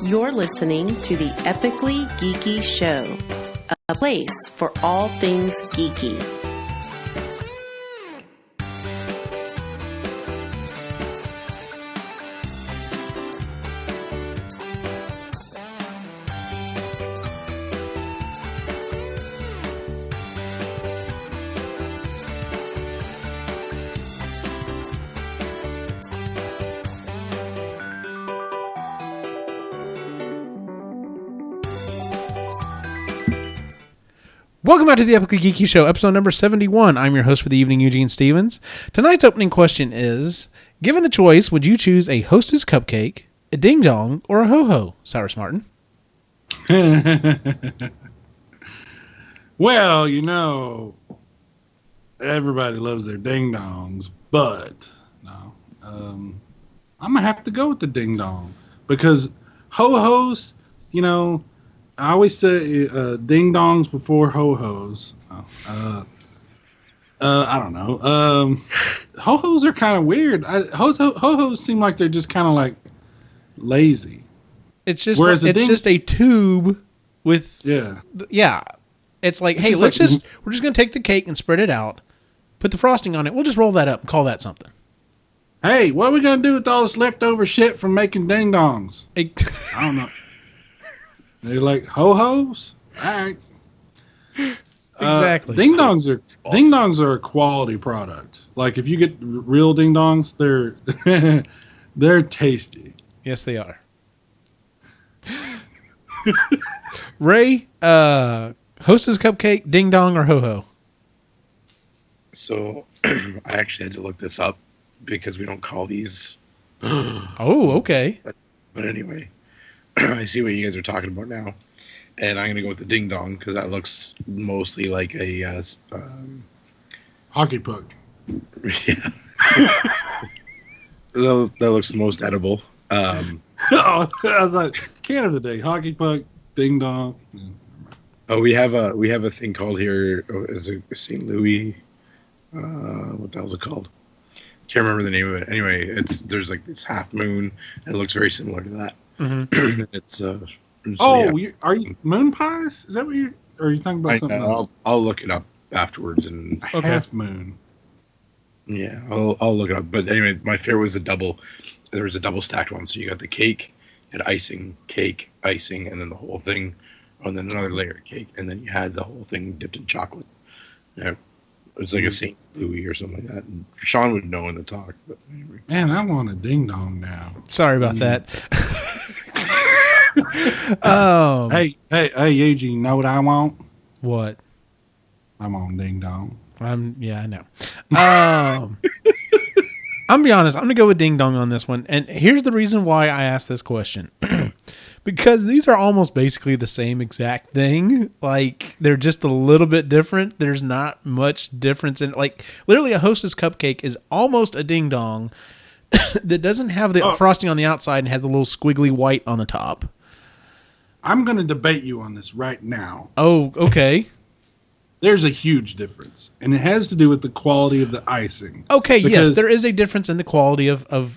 You're listening to the Epically Geeky Show, a place for all things geeky. Welcome back to the Epically Geeky Show, episode number 71. I'm your host for the evening, Eugene Stevens. Tonight's opening question is, given the choice, would you choose a Hostess cupcake, a ding-dong, or a ho-ho, Cyrus Martin? Well, you know, everybody loves their ding-dongs, but no, I'm going to have to go with the ding-dong because ho-hos, you know, I always say ding-dongs before ho-hos. I don't know. Ho-hos are kind of weird. Ho-hos seem like they're just kind of like lazy. It's just just a tube with yeah. It's like, hey, we're just going to take the cake and spread it out, put the frosting on it. We'll just roll that up and call that something. Hey, what are we going to do with all this leftover shit from making ding-dongs? I don't know. They're like ho-hos? All right. Exactly. Ding-dongs are a quality product. Like if you get real ding-dongs, they're tasty. Yes, they are. Ray, Hostess cupcake, ding-dong, or ho-ho? So I actually had to look this up because we don't call these. Oh, okay. But anyway. I see what you guys are talking about now, and I'm gonna go with the ding dong because that looks mostly like a hockey puck. Yeah, that looks the most edible. I was like Canada Day, hockey puck, ding dong. Oh, we have a thing called here. Is it St. Louis? What the hell's it called? Can't remember the name of it. Anyway, there's like this half moon. And it looks very similar to that. Mm-hmm. It's yeah. Are you moon pies? Is that what are you talking about? Something else? I'll look it up afterwards and half moon. Yeah, I'll look it up. But anyway, my favorite was a double. There was a double stacked one, so you got the cake, had icing, cake, icing, and then the whole thing, and then another layer of cake, and then you had the whole thing dipped in chocolate. Yeah, it was like a St. Louis or something like that. And Sean would know in the talk. But anyway. Man, I want a ding dong now. Sorry about that. Hey, Eugene, know what I want? What? I'm on ding dong. I know. I'm gonna be honest. I'm gonna go with ding dong on this one, and here's the reason why I asked this question. Because these are almost basically the same exact thing. Like, they're just a little bit different. There's not much difference in, like, literally a Hostess cupcake is almost a ding dong that doesn't have the frosting on the outside and has the little squiggly white on the top. I'm going to debate you on this right now. Oh, okay. There's a huge difference, and it has to do with the quality of the icing. Okay, yes, there is a difference in the quality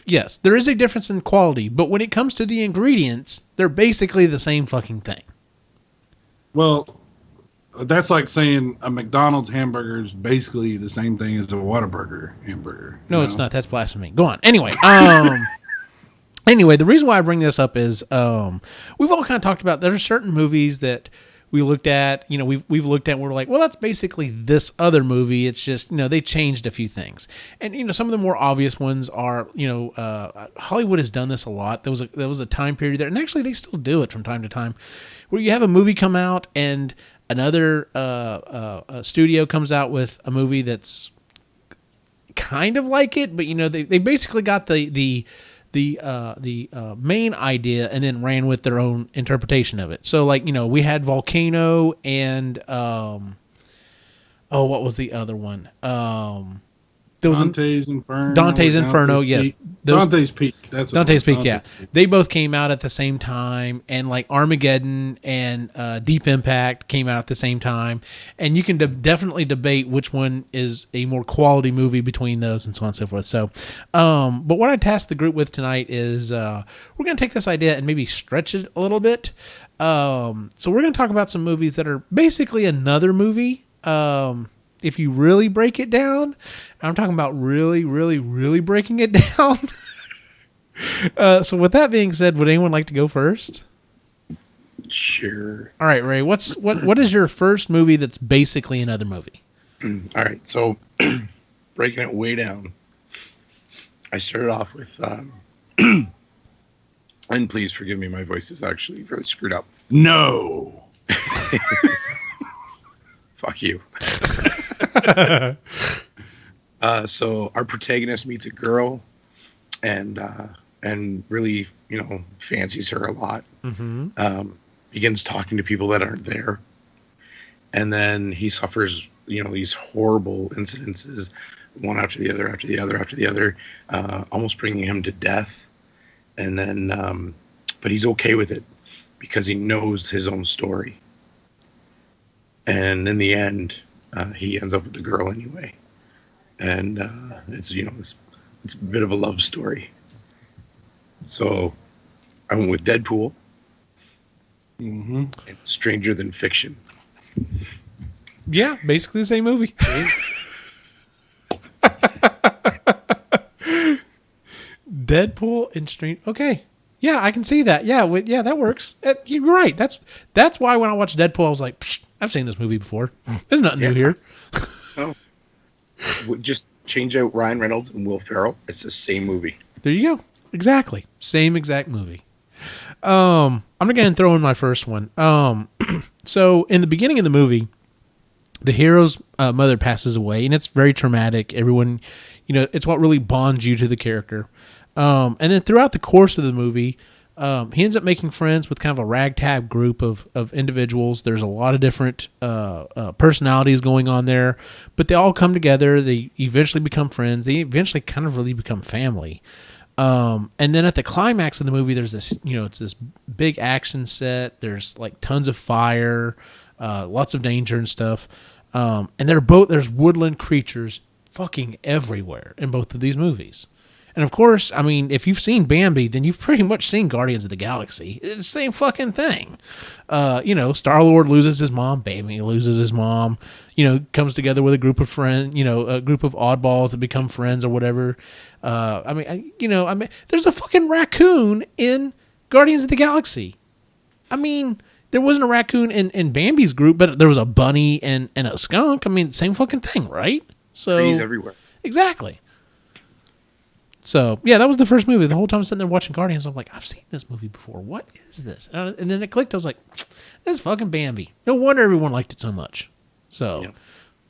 yes, there is a difference in quality, but when it comes to the ingredients, they're basically the same fucking thing. Well, that's like saying a McDonald's hamburger is basically the same thing as a Whataburger hamburger. No, it's not. That's blasphemy. Go on. Anyway, Anyway, the reason why I bring this up is we've all kind of talked about there are certain movies that we looked at, we've looked at and we're like, well, that's basically this other movie. It's just, they changed a few things. And, some of the more obvious ones are, Hollywood has done this a lot. There was a time period there, and actually they still do it from time to time, where you have a movie come out and another studio comes out with a movie that's kind of like it, but, they basically got the main idea and then ran with their own interpretation of it. So, like, we had Volcano and what was the other one? There was Dante's Inferno. Dante's Inferno, yes. Peak. Dante's Peak. That's what Dante's it was. Peak, yeah. Peak. They both came out at the same time, and like Armageddon and Deep Impact came out at the same time. And you can definitely debate which one is a more quality movie between those, and so on and so forth. So, but what I tasked the group with tonight is we're going to take this idea and maybe stretch it a little bit. So we're going to talk about some movies that are basically another movie. If you really break it down, I'm talking about really, really, really breaking it down. So with that being said, would anyone like to go first? Sure. All right, Ray, what is your first movie that's basically another movie? All right, so breaking it way down, I started off with, and please forgive me, my voice is actually really screwed up. No. Fuck you. So our protagonist meets a girl and really, fancies her a lot. Mm-hmm. Begins talking to people that aren't there. And then he suffers, these horrible incidences, one after the other, after the other, after the other, almost bringing him to death. And then, but he's okay with it because he knows his own story. And in the end, he ends up with the girl anyway. And it's a bit of a love story. So I went with Deadpool. Mm-hmm. And Stranger Than Fiction. Yeah, basically the same movie. Deadpool and Stranger. Okay. Yeah, I can see that. Yeah, that works. You're right. That's why when I watched Deadpool, I was like, I've seen this movie before. There's nothing new here. Oh. Just change out Ryan Reynolds and Will Ferrell. It's the same movie. There you go. Exactly. Same exact movie. I'm going to throw in my first one. So in the beginning of the movie, the hero's mother passes away, and it's very traumatic. Everyone, it's what really bonds you to the character. And then throughout the course of the movie, he ends up making friends with kind of a ragtag group of individuals. There's a lot of different personalities going on there, but they all come together. They eventually become friends. They eventually kind of really become family. And then at the climax of the movie, there's this, it's this big action set. There's like tons of fire, lots of danger and stuff. And there's woodland creatures fucking everywhere in both of these movies. And of course, I mean, if you've seen Bambi, then you've pretty much seen Guardians of the Galaxy. It's the same fucking thing. Star-Lord loses his mom. Bambi loses his mom. Comes together with a group of friends, a group of oddballs that become friends or whatever. There's a fucking raccoon in Guardians of the Galaxy. I mean, there wasn't a raccoon in Bambi's group, but there was a bunny and a skunk. I mean, same fucking thing, right? So trees everywhere. Exactly. So, yeah, that was the first movie. The whole time I'm sitting there watching Guardians, I'm like, I've seen this movie before. What is this? And then it clicked. I was like, this is fucking Bambi. No wonder everyone liked it so much. So,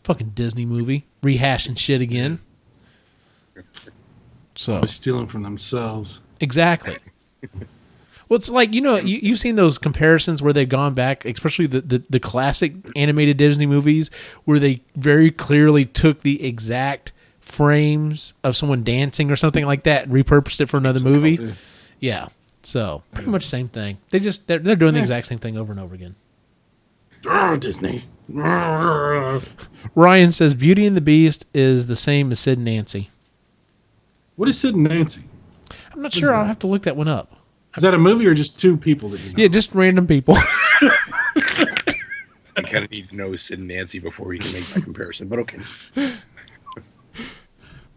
fucking Disney movie. Rehashing shit again. So Stealing from themselves. Exactly. Well, it's like, you've seen those comparisons where they've gone back, especially the classic animated Disney movies, where they very clearly took the exact frames of someone dancing or something like that and repurposed it for another movie. Yeah. So pretty much same thing. They're doing the exact same thing over and over again. Oh, Disney. Ryan says Beauty and the Beast is the same as Sid and Nancy. What is Sid and Nancy? I'm not sure. I'll have to look that one up. Is that a movie or just two people that you know? Yeah, just random people. You kind of need to know Sid and Nancy before you can make that comparison, but okay.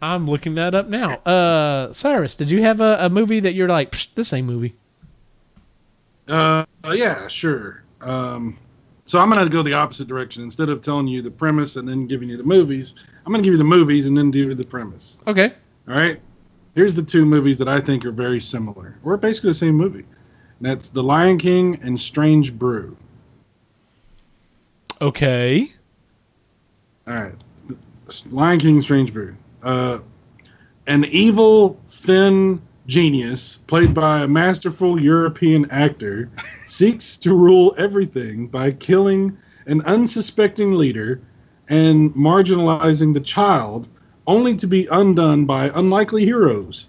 I'm looking that up now. Cyrus, did you have a movie that you're like, the same movie? Yeah, sure. So I'm going to go the opposite direction. Instead of telling you the premise and then giving you the movies, I'm going to give you the movies and then do the premise. Okay. All right. Here's the two movies that I think are very similar. We're basically the same movie. And that's The Lion King and Strange Brew. Okay. All right. Lion King, Strange Brew. An evil, thin genius, played by a masterful European actor, seeks to rule everything by killing an unsuspecting leader and marginalizing the child only to be undone by unlikely heroes.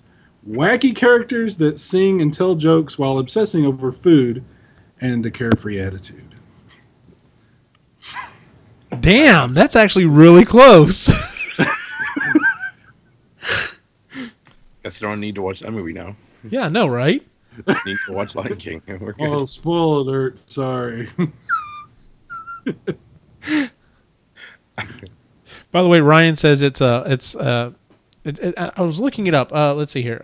Wacky characters that sing and tell jokes while obsessing over food and a carefree attitude. Damn, that's actually really close. Guess I don't need to watch that movie now. Yeah, I know, right? Need to watch Lion King. We're good. Oh, spoiler alert. Sorry. By the way, Ryan says I was looking it up. Let's see here.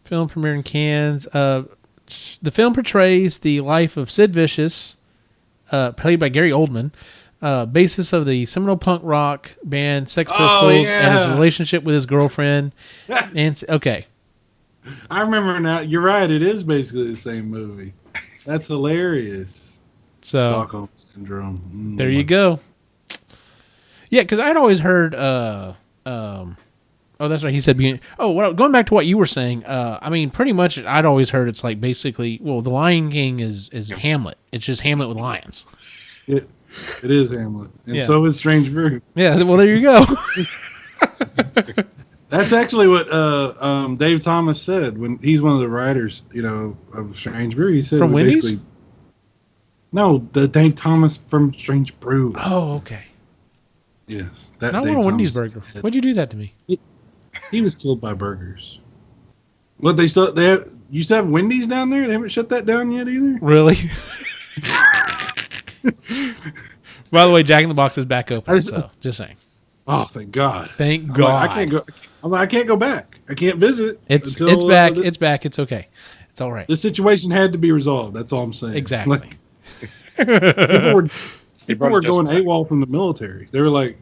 Film premiere in Cannes. The film portrays the life of Sid Vicious, played by Gary Oldman, basis of the seminal punk rock band Sex Pistols, and his relationship with his girlfriend. Okay. I remember now. You're right. It is basically the same movie. That's hilarious. So Stockholm Syndrome. There you go. Yeah, because I'd always heard. Oh, that's right. He said. Going back to what you were saying. I mean, pretty much, I'd always heard it's like basically. Well, the Lion King is Hamlet. It's just Hamlet with lions. It is Hamlet, and so is Strange Brew. Yeah. Well, there you go. That's actually what Dave Thomas said when he's one of the writers, of Strange Brew. He said from Wendy's. No, the Dave Thomas from Strange Brew. Oh, okay. Yes, that I want a Wendy's burger. Why'd you do that to me? He was killed by burgers. What they used to have Wendy's down there. They haven't shut that down yet either. Really? By the way, Jack in the Box is back open. So just saying. Oh, thank God! Thank God! I can't go. I can't go back. I can't visit. It's back. It's back. It's okay. It's all right. The situation had to be resolved. That's all I'm saying. Exactly. People were going AWOL from the military. They were like,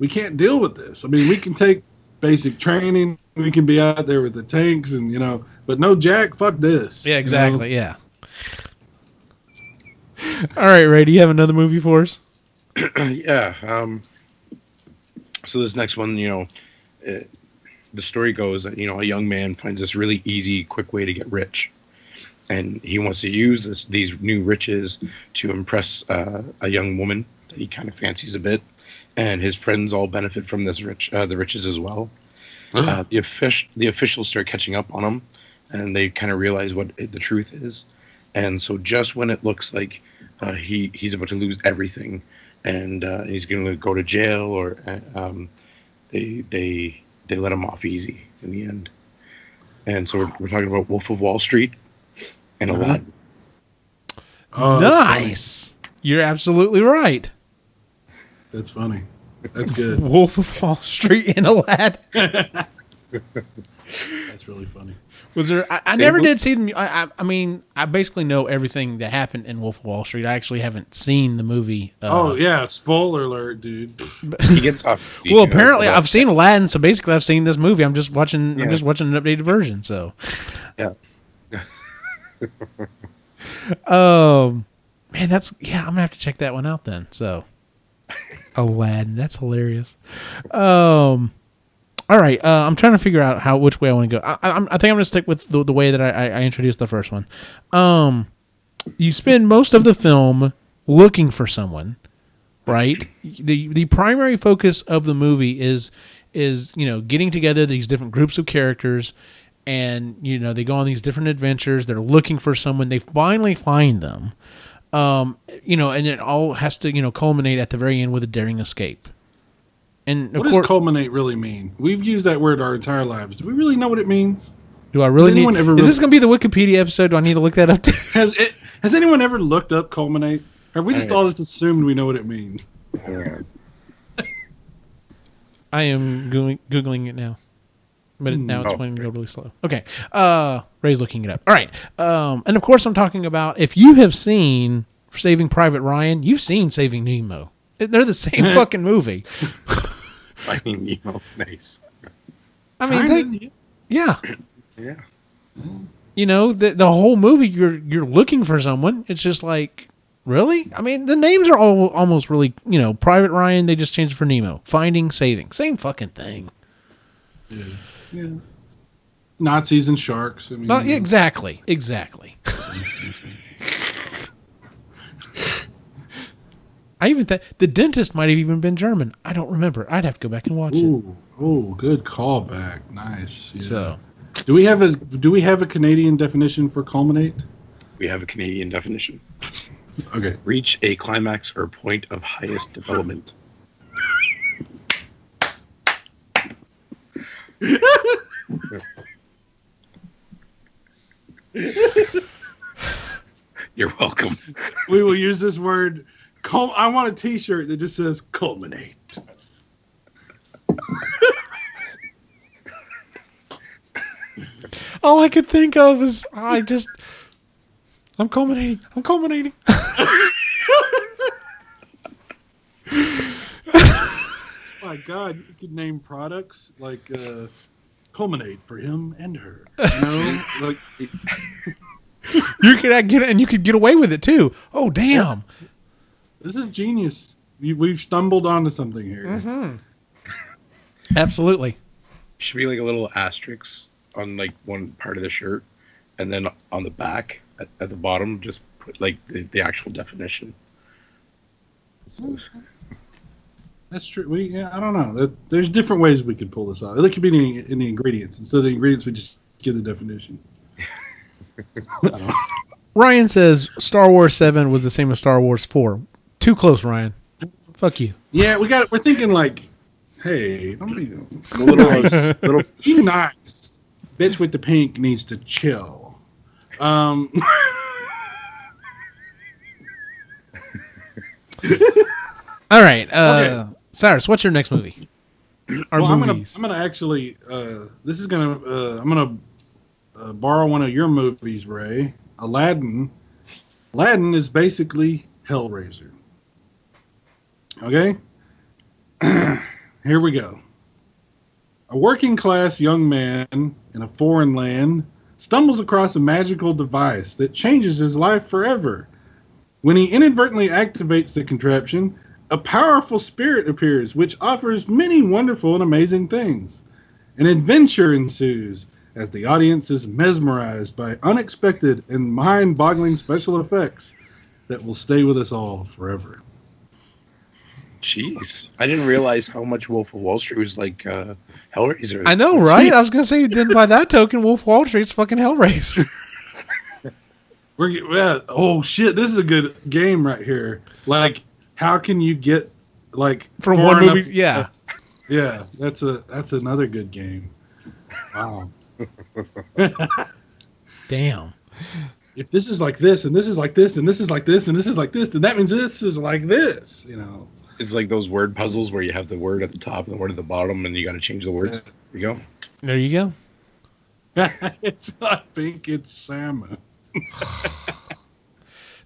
we can't deal with this. I mean, we can take basic training. We can be out there with the tanks and, but no Jack, fuck this. Yeah, exactly. Yeah. All right, Ray, do you have another movie for us? Yeah. So this next one, the story goes that, a young man finds this really easy, quick way to get rich. And he wants to use these new riches to impress a young woman that he kind of fancies a bit. And his friends all benefit from the riches as well. The officials start catching up on him, and they kind of realize what the truth is. And so just when it looks like he's about to lose everything, and he's going to go to jail, or they let him off easy in the end. And so we're talking about Wolf of Wall Street and Aladdin. Oh, nice! You're absolutely right. That's funny. That's good. Wolf of Wall Street and Aladdin. That's really funny. Was there? I never did see them. I mean, I basically know everything that happened in Wolf of Wall Street. I actually haven't seen the movie. Spoiler alert, dude. He gets off. Well, apparently I've seen Aladdin, so basically I've seen this movie. I'm just watching. I'm just watching an updated version. So, yeah. Man, I'm gonna have to check that one out then. So, Aladdin, that's hilarious. All right, I'm trying to figure out which way I want to go. I think I'm going to stick with the way that I introduced the first one. You spend most of the film looking for someone, right? The primary focus of the movie is getting together these different groups of characters, and they go on these different adventures. They're looking for someone. They finally find them, and it all has to culminate at the very end with a daring escape. And what does culminate really mean? We've used that word our entire lives. Do we really know what it means? Do I really need? Is this going to be the Wikipedia episode? Do I need to look that up? Has anyone ever looked up culminate? Or have we just all just assumed we know what it means? I am Googling it now. But now it's going to go really slow. Okay. Ray's looking it up. All right. And of course I'm talking about, if you have seen Saving Private Ryan, you've seen Saving Nemo. They're the same fucking movie. Finding Nemo, nice. I mean, yeah. Yeah. The whole movie, you're looking for someone. It's just like, really? I mean, the names are all almost really, Private Ryan, they just changed it for Nemo. Finding, Saving. Same fucking thing. Yeah. Nazis and sharks. I mean, exactly. I even thought the dentist might have even been German. I don't remember. I'd have to go back and watch it. Oh, good callback. Nice. Yeah. So, do we have a Canadian definition for culminate? We have a Canadian definition. Okay. Reach a climax or point of highest development. You're welcome. We will use this word. I want a T-shirt that just says culminate. all I could think of is I'm culminating. I'm culminating. My God, you could name products like culminate for him and her. You know, like You could get it, and you could get away with it too. Oh, damn! this is genius. We've stumbled onto something here. Mm-hmm. Absolutely. Should be like a little asterisk on like one part of the shirt, and then on the back at the bottom, just put like the actual definition. So, That's true. I don't know. There's different ways we could pull this off. It could be in the ingredients. Instead of the ingredients, we just give the definition. I don't know. Ryan says Star Wars 7 was the same as Star Wars 4. Too close, Ryan. Fuck you. Yeah, we're thinking like, hey, don't be a little be nice. Bitch with the pink needs to chill. All right, Okay. Cyrus, what's your next movie? Or movies? I'm gonna actually. This is gonna. I'm gonna borrow one of your movies, Ray. Aladdin. Aladdin is basically Hellraiser. Okay. Here we go. A working class young man in a foreign land stumbles across a magical device that changes his life forever. When he inadvertently activates the contraption, a powerful spirit appears, which offers many wonderful and amazing things. An adventure ensues as the audience is mesmerized by unexpected and mind-boggling special effects that will stay with us all forever. Jeez, I didn't realize how much Wolf of Wall Street was like Hellraiser. I know, right? I was gonna say, then by that token, Wolf of Wall Street's fucking Hellraiser. Oh shit! This is a good game right here. Like, how can you get like from one movie? Yeah, yeah. That's another good game. Wow. Damn. If this is like this, and this is like this, and this is like this, and this is like this, then that means this is like this. You know. It's like those word puzzles where you have the word at the top and the word at the bottom, and you got to change the words. There you go. There you go. It's not pink, it's salmon.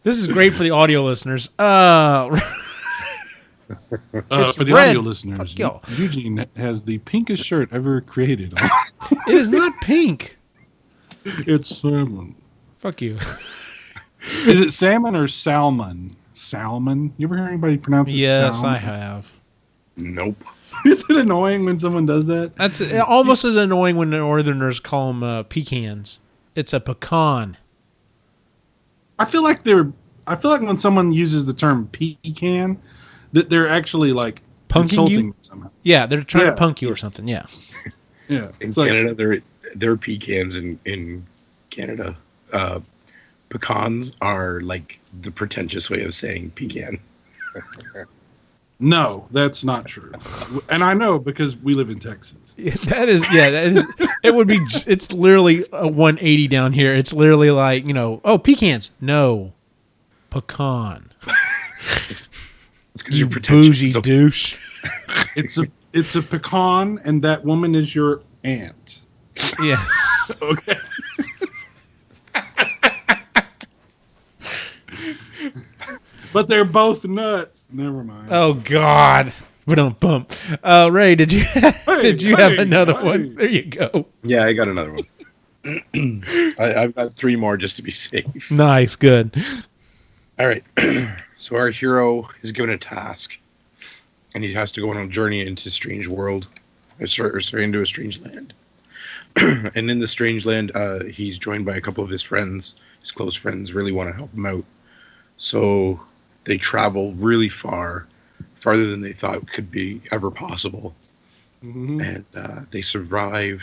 This is great for the audio listeners. For the red. audio listeners, Fuck Eugene has the pinkest shirt ever created. It is not pink. It's salmon. Fuck you. Is it salmon or salmon? Salmon? You ever hear anybody pronounce it Yes, salmon? I have. Nope. Is it annoying when someone does that? That's almost as annoying when the Northerners call them pecans. It's a pecan. I feel like when someone uses the term pecan, that they're actually like Punking insulting you? somehow. Yeah, they're trying to punk you or something. Yeah. Yeah. In It's like, Canada, they're pecans in Canada. Pecans are like the pretentious way of saying pecan. no, that's not true. And I know because we live in Texas. That is. It would be. It's literally a 180 down here. It's literally like, oh, pecans. No, pecan. It's because you're pretentious. Bougie douche. It's a pecan, and that woman is your aunt. Yes. Okay. But they're both nuts. Never mind. Oh God. We don't bump. Ray, did you have another one? There you go. Yeah, I got another one. I've got three more just to be safe. Nice, good. All right. So our hero is given a task, and he has to go on a journey into a strange world, or into a strange land. And in the strange land, he's joined by a couple of his friends. His close friends really want to help him out. So they travel really far, farther than they thought could be ever possible. And they survive,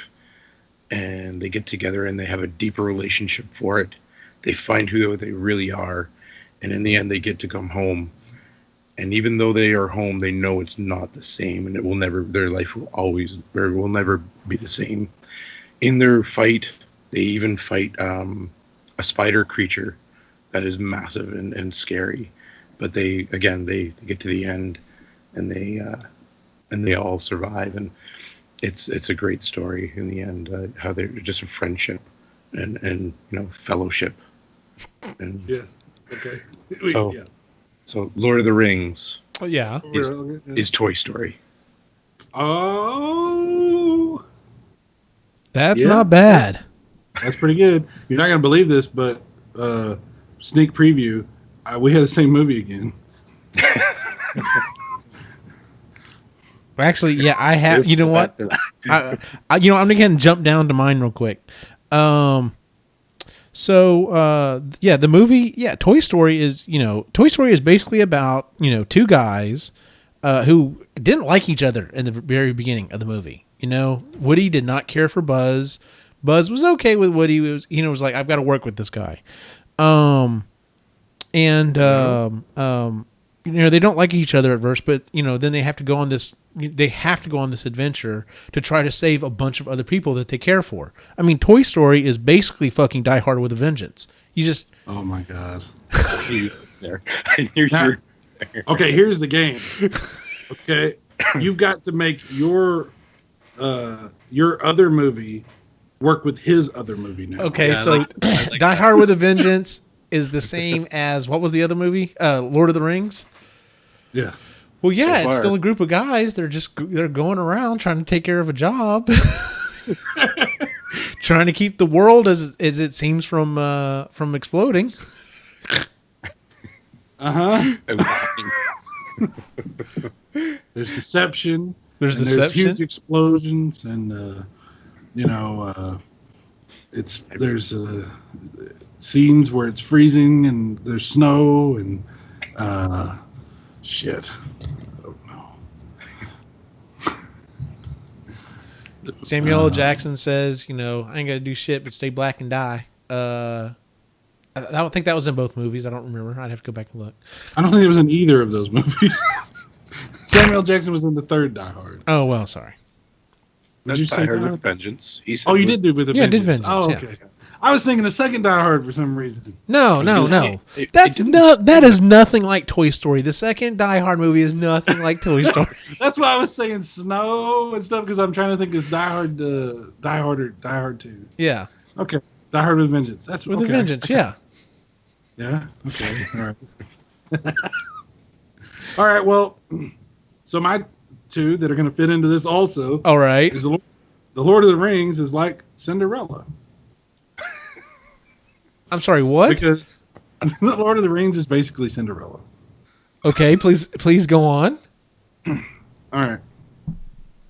and they get together, and they have a deeper relationship for it. They find who they really are, and in the end, they get to come home. And even though they are home, they know it's not the same, and it will never. Their life will never be the same. In their fight, they even fight a spider creature that is massive and scary. But they get to the end, and they all survive, and it's a great story in the end. How they're just a friendship and fellowship. And Yes. Okay. So Lord of the Rings Yeah. is Toy Story. Oh, That's Yeah. not bad. that's pretty good. You're not gonna believe this, but sneak preview. We had the same movie again. Actually, yeah, I have. You know what? I'm gonna jump down to mine real quick. The movie, Toy Story is basically about two guys who didn't like each other in the very beginning of the movie. Woody did not care for Buzz. Buzz was okay with Woody. Was like, I've got to work with this guy. They don't like each other at first, but then they have to go on this. They have to go on this adventure to try to save a bunch of other people that they care for. I mean, Toy Story is basically fucking Die Hard with a Vengeance. You just Oh my god. There. You're Okay, here's the game. Okay, you've got to make your other movie work with his other movie now. okay. Yeah, So Die Hard with a Vengeance is the same as what was the other movie? Lord of the Rings. Yeah. Well, yeah, So it's far. still a group of guys. They're going around trying to take care of a job, trying to keep the world as it seems from exploding. There's deception. There's and deception. There's huge explosions, and there's scenes where it's freezing, and there's snow, and shit. Oh no. Samuel L. Jackson says, I ain't gonna do shit but stay black and die. I don't think that was in both movies. I don't remember. I'd have to go back and look. I don't think it was in either of those movies. Samuel L. Jackson was in the third Die Hard. Oh well, sorry. Did you Die say Hard Die with Hard? Vengeance. He said Oh, you with- did do with a Yeah, I did Vengeance. Vengeance, Oh, okay. I was thinking the second Die Hard for some reason. No. it That is nothing like Toy Story. The second Die Hard movie is nothing like Toy Story. That's why I was saying snow and stuff, because I'm trying to think is Die Hard or Die Hard 2. Yeah, Okay. Die Hard with Vengeance. That's with okay. a Vengeance. Yeah. Yeah. Okay. All right. All right. Well, so my two that are going to fit into this also All right. is the Lord of the Rings is like Cinderella, I'm sorry. What? because the Lord of the Rings is basically Cinderella. Okay. Please go on. All right.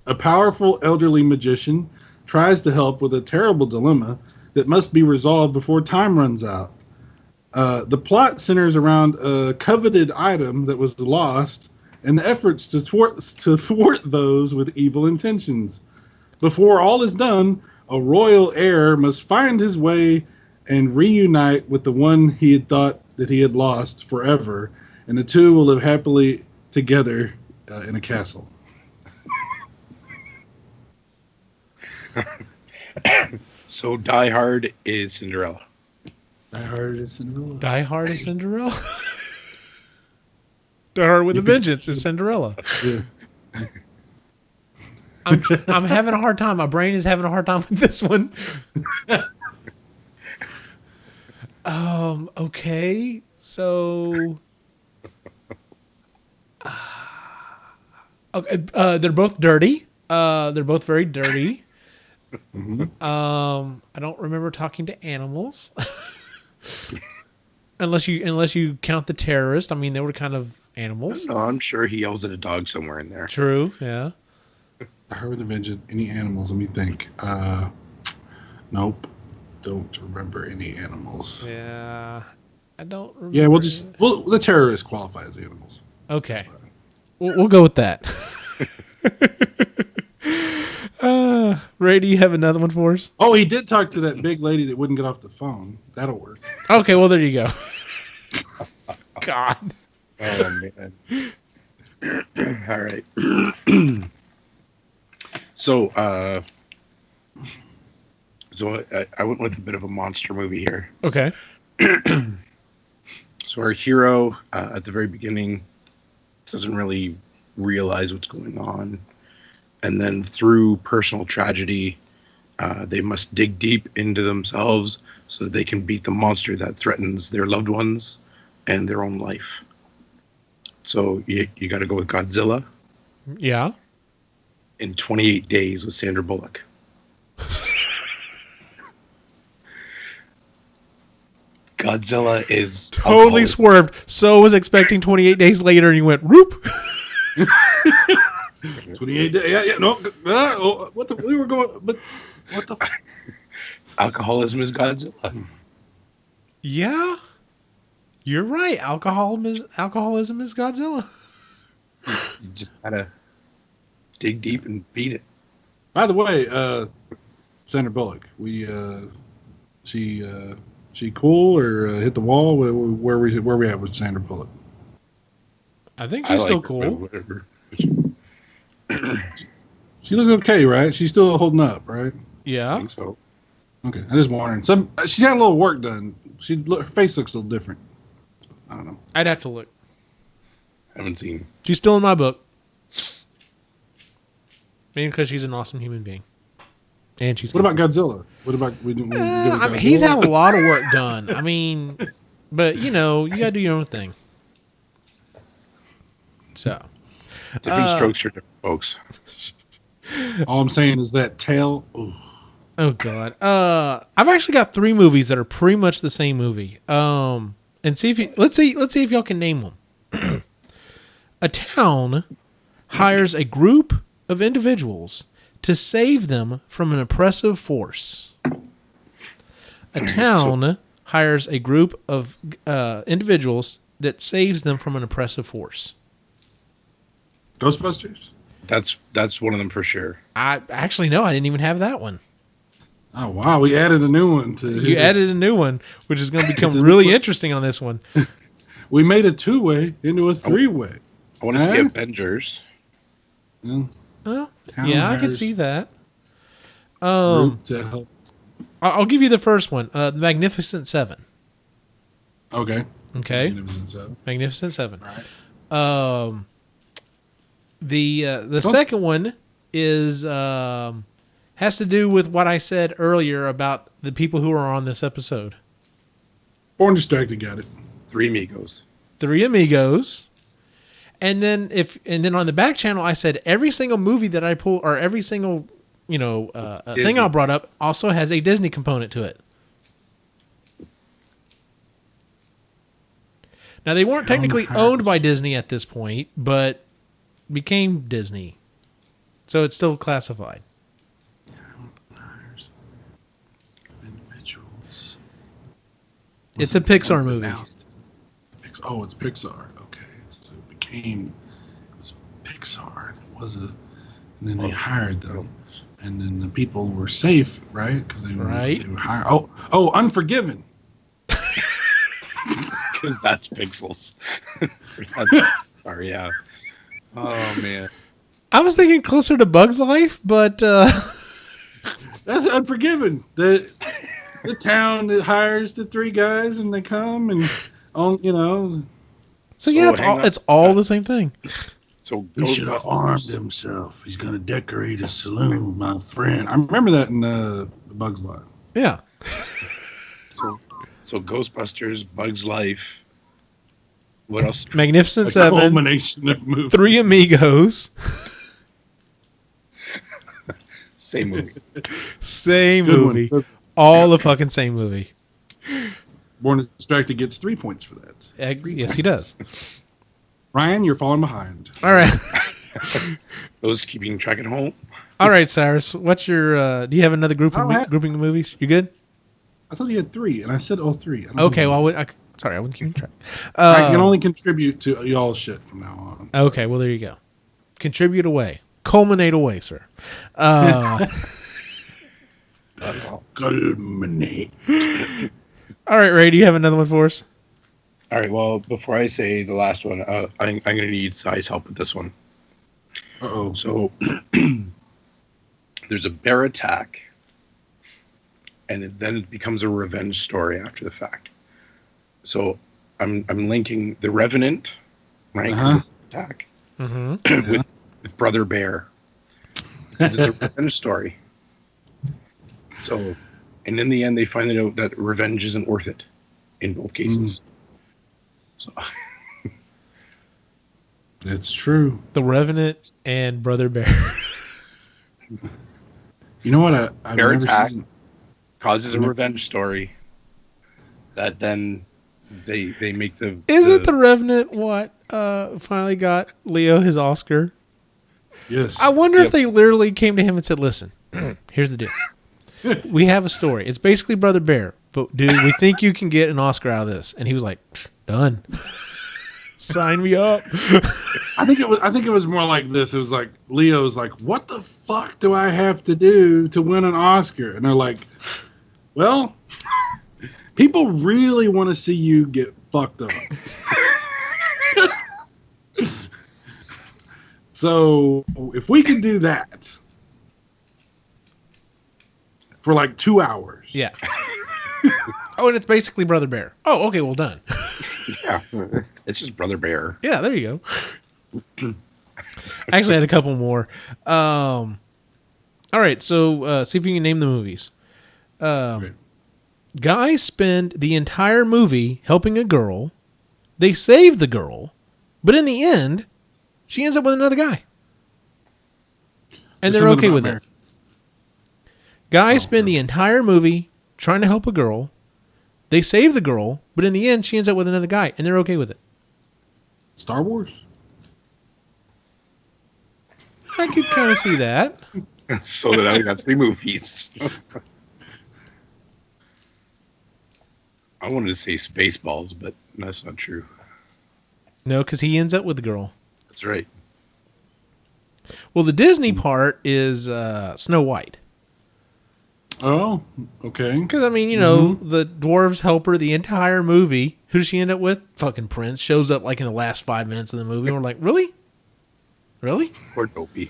A powerful elderly magician tries to help with a terrible dilemma that must be resolved before time runs out. The plot centers around a coveted item that was lost and the efforts to thwart those with evil intentions. Before all is done, a royal heir must find his way and reunite with the one he had thought that he had lost forever, and the two will live happily together in a castle. So Die Hard is Cinderella. Die Hard is Cinderella. Die Hard is Cinderella. Die Hard with a Vengeance is Cinderella. Yeah. I'm having a hard time. My brain is having a hard time with this one. Okay. So okay, they're both dirty. They're both very dirty. I don't remember talking to animals. unless you count the terrorist. I mean, they were kind of animals. No, I'm sure he yells at a dog somewhere in there. True, yeah. I heard the Vengeance. Any animals? Let me think. Nope. Don't remember any animals. Yeah. I don't remember. Yeah, the terrorists qualify as animals. Okay. We'll go with that. Ray, do you have another one for us? Oh, he did talk to that big lady that wouldn't get off the phone. That'll work. Okay, well, there you go. God. Oh, man. All right. So I went with a bit of a monster movie here. Okay. So our hero at the very beginning doesn't really realize what's going on. And then through personal tragedy, they must dig deep into themselves so that they can beat the monster that threatens their loved ones and their own life. So you got to go with Godzilla. Yeah. In 28 Days with Sandra Bullock. Godzilla is totally swerved. So was expecting 28 days later, and you went, "Roop." 28 days. Yeah. No. What the? We were going. But what the? Alcoholism is Godzilla. Yeah, you're right. Alcoholism is Godzilla. You just gotta dig deep and beat it. By the way, Sandra Bullock. She cool or hit the wall? Where we at with Sandra Bullock? I think she's still cool. Whatever. She looks okay, right? She's still holding up, right? Yeah. I think so. Okay, I just wondering. She's had a little work done. Her face looks a little different. I don't know. I'd have to look. Haven't seen. She's still in my book. Maybe because she's an awesome human being. And she's. What about Godzilla? What about he's had a lot of work done. I mean, but you gotta do your own thing. So. Different strokes for different folks. All I'm saying is that tail. Ooh. Oh God. I've actually got 3 movies that are pretty much the same movie. And let's see if y'all can name them. A town hires a group of individuals to save them from an oppressive force. A town hires a group of individuals that saves them from an oppressive force. Ghostbusters? That's one of them for sure. I didn't even have that one. Oh wow, we added a new one You added a new one, which is going to become really interesting on this one. We made a 2-way into a 3-way. I want to see Avengers. Yeah, I can see that. I'll give you the first one, The Magnificent Seven. Okay. Magnificent Seven. All right. The second one is has to do with what I said earlier about the people who are on this episode. Born Distracted, got it. Three Amigos. And then on the back channel, I said every single movie that I pull, or every single thing I brought up, also has a Disney component to it. Now they weren't technically owned by Disney at this point, but became Disney, so it's still classified. It's a Pixar movie. Oh, it's Pixar. Okay, so it was Pixar. It was and then they hired them, and then the people were safe, right? Because they were hired. Oh, Unforgiven. Because that's Pixels. Sorry, yeah. Oh man, I was thinking closer to Bug's Life, but that's Unforgiven. The town that hires the 3 guys and they come and So yeah, it's all the same thing. So he should have armed himself. He's gonna decorate a saloon, my friend. I remember that in Bug's Life. Yeah. So Ghostbusters, Bug's Life. What else? Magnificent Seven. Culmination of movies. 3 Amigos. Same movie. Same Good movie. one. All the fucking same movie. Born Distracted gets 3 points for that. Yes, he does. Ryan, you're falling behind. All right. Those keeping track at home. All right, Cyrus. What's your? Do you have another grouping of movies? You good? I thought you had 3, and I said all 3. Okay. Well, Sorry, I wasn't keeping track. I can only contribute to y'all's shit from now on. Okay, well, there you go. Contribute away. Culminate away, sir. Culminate. All right, Ray, do you have another one for us? All right. Well, before I say the last one, I'm going to need Sai's help with this one. Uh-oh. So there's a bear attack, and then it becomes a revenge story after the fact. So I'm linking the Revenant, right? 'cause it's an attack with Brother Bear. Because it's a revenge story. So, and in the end, they find out that revenge isn't worth it in both cases. So. It's true. The Revenant and Brother Bear. You know what? I've Bear never attack seen. causes a revenge story that then they make the... Isn't the Revenant what finally got Leo his Oscar? Yes. I wonder if they literally came to him and said, listen, here's the deal. We have a story. It's basically Brother Bear, but dude, we think you can get an Oscar out of this. And he was like, done. Sign me up. I think it was more like this. It was like Leo's like, what the fuck do I have to do to win an Oscar? And they're like, well, people really want to see you get fucked up. So if we could do that for like 2 hours. Yeah. Oh, and it's basically Brother Bear. Oh, okay, well done. Yeah, it's just Brother Bear. Yeah, there you go. I actually had a couple more. All right, so see if you can name the movies. Guys spend the entire movie helping a girl. They save the girl, but in the end, she ends up with another guy. And There's they're something okay about with Mary. it. Guys spend the entire movie trying to help a girl. They save the girl, but in the end, she ends up with another guy, and they're okay with it. Star Wars? I could kind of see that. So that I got 3 movies. I wanted to say Spaceballs, but that's not true. No, because he ends up with the girl. That's right. Well, the Disney part is Snow White. Oh, okay. Because, I mean, you know, the dwarves help her the entire movie. Who does she end up with? Fucking Prince. Shows up like in the last 5 minutes of the movie. And we're like, really? Really? Poor Dopey.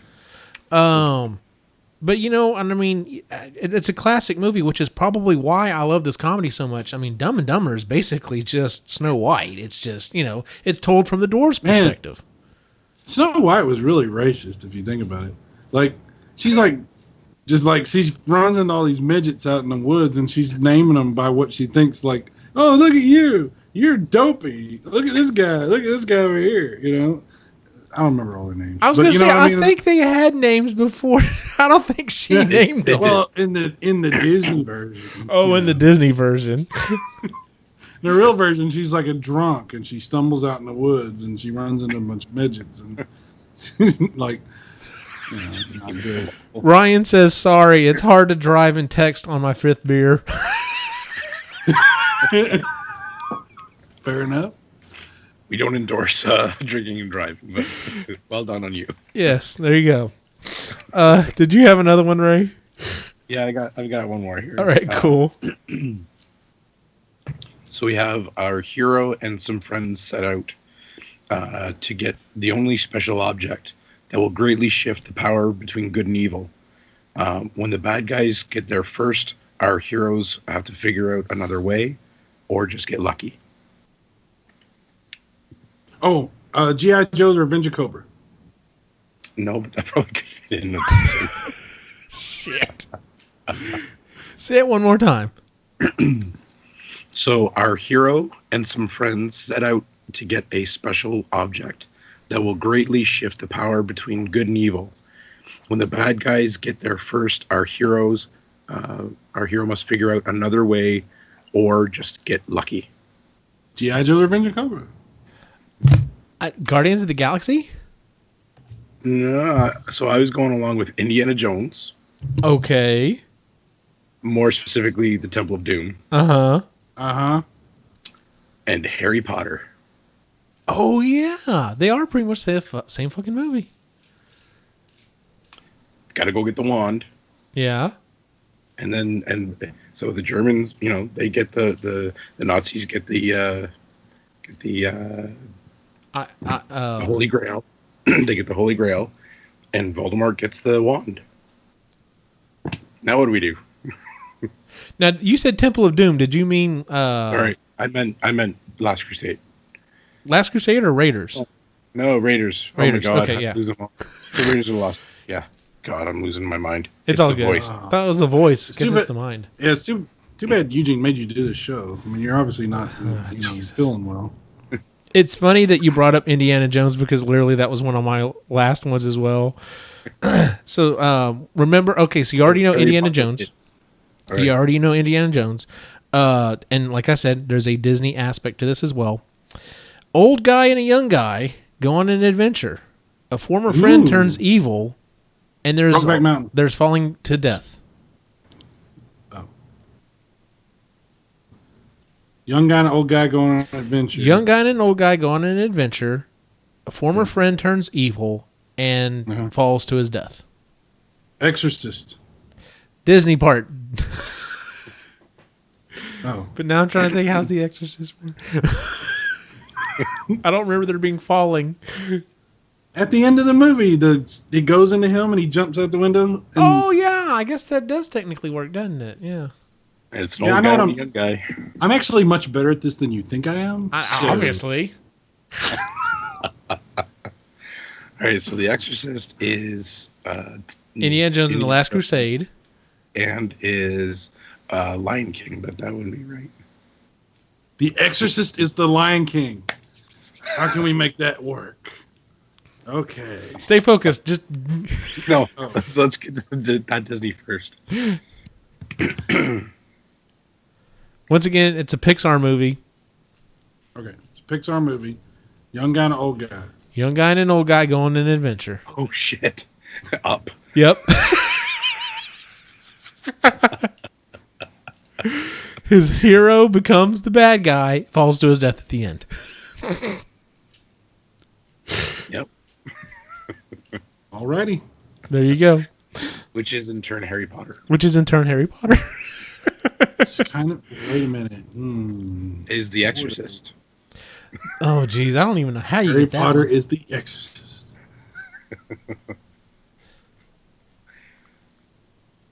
But, you know, and I mean, it's a classic movie, which is probably why I love this comedy so much. I mean, Dumb and Dumber is basically just Snow White. It's just, you know, it's told from the dwarves' perspective. Snow White was really racist if you think about it. Like, she's like, just like she runs into all these midgets out in the woods and she's naming them by what she thinks, like, oh, look at you. You're dopey. Look at this guy. Look at this guy over here. You know? I don't remember all their names. I was going to say, I think they had names before. I don't think she named them. Well, in the Disney version. Oh, in the Disney version. The real version, she's like a drunk and she stumbles out in the woods and she runs into a bunch of midgets and she's like, you know, it's not good. Ryan says, sorry, it's hard to drive and text on my 5th beer. Fair enough. We don't endorse drinking and driving, but well done on you. Yes, there you go. Did you have another one, Ray? Yeah, I've got one more here. All right, cool. So we have our hero and some friends set out to get the only special object that will greatly shift the power between good and evil. When the bad guys get there first, our heroes have to figure out another way or just get lucky. Oh, G.I. Joe's Revenge of Cobra. No, but that probably could fit in. Shit. Say it one more time. So our hero and some friends set out to get a special object that will greatly shift the power between good and evil. When the bad guys get there first, our hero must figure out another way or just get lucky. G.I. Joe's Revenge of Cobra. Guardians of the Galaxy? No, so I was going along with Indiana Jones. Okay. More specifically, the Temple of Doom. Uh-huh. Uh-huh. and Harry Potter. Oh yeah, they are pretty much the same fucking movie. Got to go get the wand. Yeah. And so the Germans, they get the Nazis get the Holy Grail. They get the Holy Grail, and Voldemort gets the wand. Now what do we do? Now you said Temple of Doom. Did you mean? All right, I meant Last Crusade. Last Crusade or Raiders? No, Raiders. Raiders. Oh my God, okay, yeah. The Raiders are lost. Yeah. God, I'm losing my mind. It's all the good. Voice. That was the voice. It's Guess too it's bad- the mind. Yeah, it's too bad Eugene made you do this show. I mean, you're obviously not Jesus. feeling well. It's funny that you brought up Indiana Jones because literally that was one of my last ones as well. So remember, okay, so you already know Harry Indiana Potter Jones. hits. All right. You already know Indiana Jones. And like I said, there's a Disney aspect to this as well. Old guy and a young guy go on an adventure. A former friend Ooh. turns evil, and Brokeback Mountain. there's falling to death. Oh. Young guy and old guy going on an adventure. Young guy and an old guy go on an adventure. A former friend turns evil and falls to his death. Exorcist. Disney part. Oh. But now I'm trying to think, how's the Exorcist one? I don't remember there being falling. At the end of the movie, it goes into him and he jumps out the window. And, Oh, yeah. I guess that does technically work, doesn't it? Yeah. And it's an Yeah, old I know guy what and a young guy. I'm actually much better at this than you think I am. So- Obviously. All right, so The Exorcist is Indiana Jones and the Last Jones Crusade. and is Lion King, but that wouldn't be right. The Exorcist is the Lion King. How can we make that work? Okay. Stay focused. Just No, so let's get to that Disney first. once again, it's a Pixar movie. Okay. It's a Pixar movie. Young guy and old guy. Young guy and an old guy go on an adventure. Oh shit! Up. Yep. His hero becomes the bad guy, falls to his death at the end. Yep. Alrighty. There you go. Which is in turn Harry Potter. Which is in turn Harry Potter. It's kind of. Wait a minute. Is The Exorcist. Oh, geez. I don't even know how you Harry get that Potter one. is the Exorcist.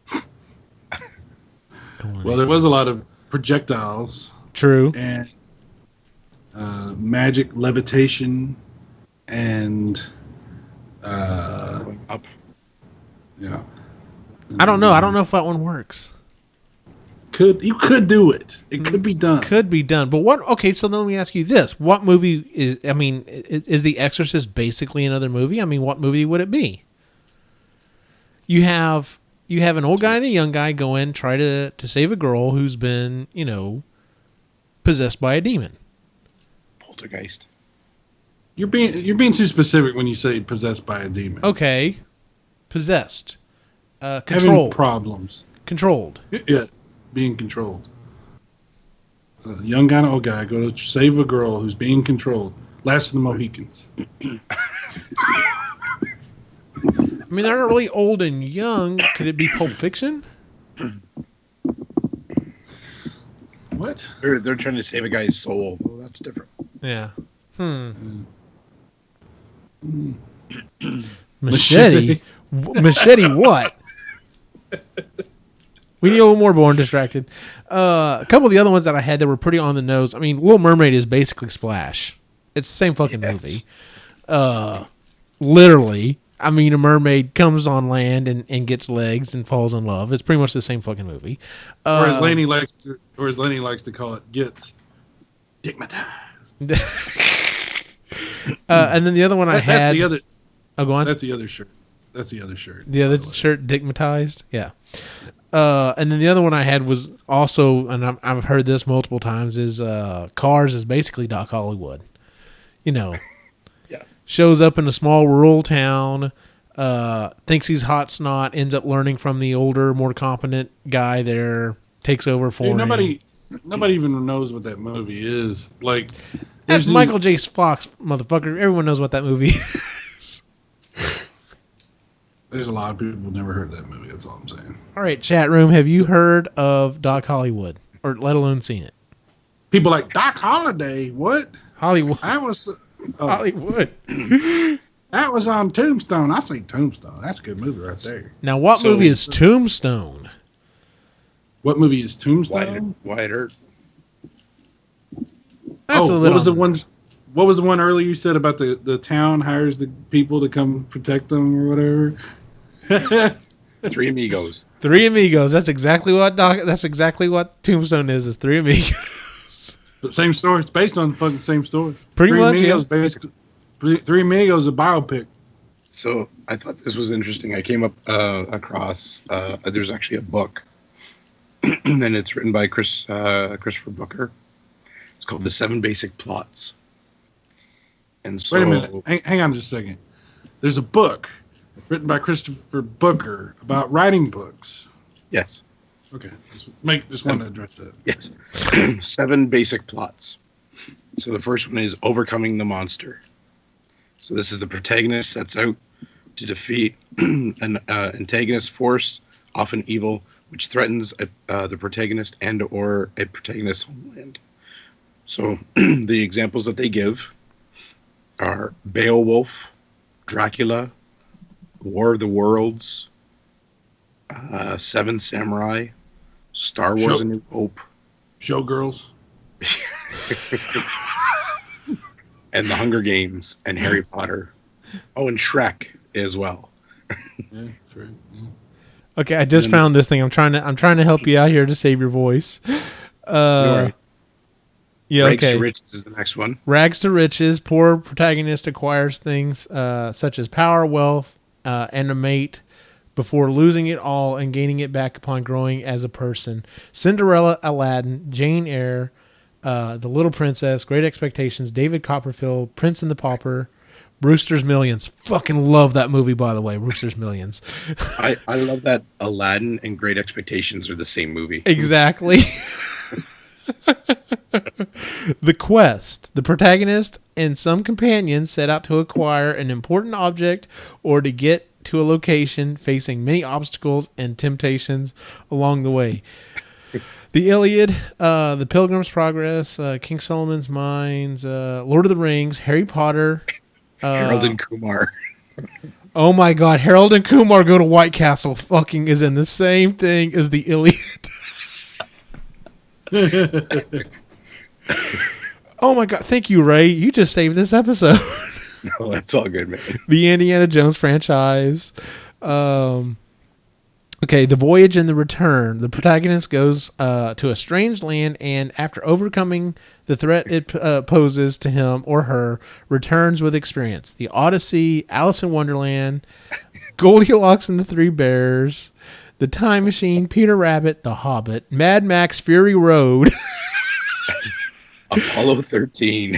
Go on, Well, there was a lot of projectiles True. and magic levitation and Going up. yeah. I don't know. I don't know if that one works. You could do it. It could be done. Could be done. But what? Okay, so then let me ask you this. What movie is, I mean, is The Exorcist basically another movie? I mean, what movie would it be? You have an old guy and a young guy go in, try to save a girl who's been, possessed by a demon. Poltergeist. You're being too specific when you say possessed by a demon. Okay. Possessed. Having Controlled. problems. Controlled. Yeah, being controlled. Young guy and old guy go to save a girl who's being controlled. Last of the Mohicans. I mean, they're not really old and young. Could it be Pulp Fiction? What? They're trying to save a guy's soul. Well, that's different. Yeah. Machete. Machete? Machete what? We need a little more Born Distracted. A couple of the other ones that I had that were pretty on the nose. I mean, Little Mermaid is basically Splash. It's the same fucking movie. Literally. I mean, a mermaid comes on land and gets legs and falls in love. It's pretty much the same fucking movie. Or as Laney likes to call it, gets digmatized. And then the other one I had. That's the other. Oh, go on. That's the other shirt. The other shirt, digmatized. Yeah. And then the other one I had was also, and I've heard this multiple times, is Cars is basically Doc Hollywood. Yeah. Shows up in a small rural town, thinks he's hot snot, ends up learning from the older, more competent guy there, takes over for him. Nobody even knows what that movie is. Like, That's there's Michael J. Fox, motherfucker. Everyone knows what that movie is. There's a lot of people who never heard that movie. That's all I'm saying. All right, chat room. Have you heard of Doc Hollywood, or let alone seen it? People like Doc Holliday. What? Hollywood. That was Hollywood. that was on Tombstone. I say Tombstone. That's a good movie right there. Now, what movie is Tombstone? What movie is Tombstone? Wyatt Earp. That's a what little. was the one? What was the one earlier you said about the town hires the people to come protect them or whatever? Three Amigos. Three Amigos. That's exactly what Tombstone is. Is Three Amigos. But same story. It's based on the fucking same story. Pretty Three much, Amigos, yeah. basically. Three Amigos is a biopic. So I thought this was interesting. I came up across there's actually a book, and it's written by Christopher Booker. It's called The 7 Basic Plots. And so, Wait a minute. Hang on just a second. There's a book written by Christopher Booker about writing books. Yes. Okay. Just want to address that. Yes. 7 basic plots. So the first one is overcoming the monster. So this is the protagonist sets out to defeat an antagonist force, often evil, which threatens the protagonist and or a protagonist's homeland. So the examples that they give are Beowulf, Dracula, War of the Worlds, Seven Samurai, Star Wars: A New Hope, Showgirls. and The Hunger Games, and Harry Potter. Oh, and Shrek as well. Yeah, that's right. Yeah. Okay, I just found this thing. I'm trying to help you out here to save your voice. Yeah, Rags okay. to Riches is the next one. Rags to riches. Poor protagonist acquires things such as power, wealth, and a mate before losing it all and gaining it back upon growing as a person. Cinderella, Aladdin, Jane Eyre, The Little Princess, Great Expectations, David Copperfield, Prince and the Pauper, Brewster's Millions. Fucking love that movie, by the way, Brewster's Millions. I love that Aladdin and Great Expectations are the same movie. Exactly. The Quest. The protagonist and some companions set out to acquire an important object or to get to a location, facing many obstacles and temptations along the way. The Iliad, The Pilgrim's Progress, King Solomon's Mines, Lord of the Rings, Harry Potter. Harold and Kumar. Oh my God, Harold and Kumar Go to White Castle fucking is in the same thing as the Iliad. Oh my God, thank you, Ray. You just saved this episode. No, that's all good, man. The Indiana Jones franchise. Okay, The Voyage and the Return. The protagonist goes to a strange land and, after overcoming the threat it poses to him or her, returns with experience. The Odyssey, Alice in Wonderland, Goldilocks and the Three Bears, The Time Machine, Peter Rabbit, The Hobbit, Mad Max Fury Road, Apollo 13.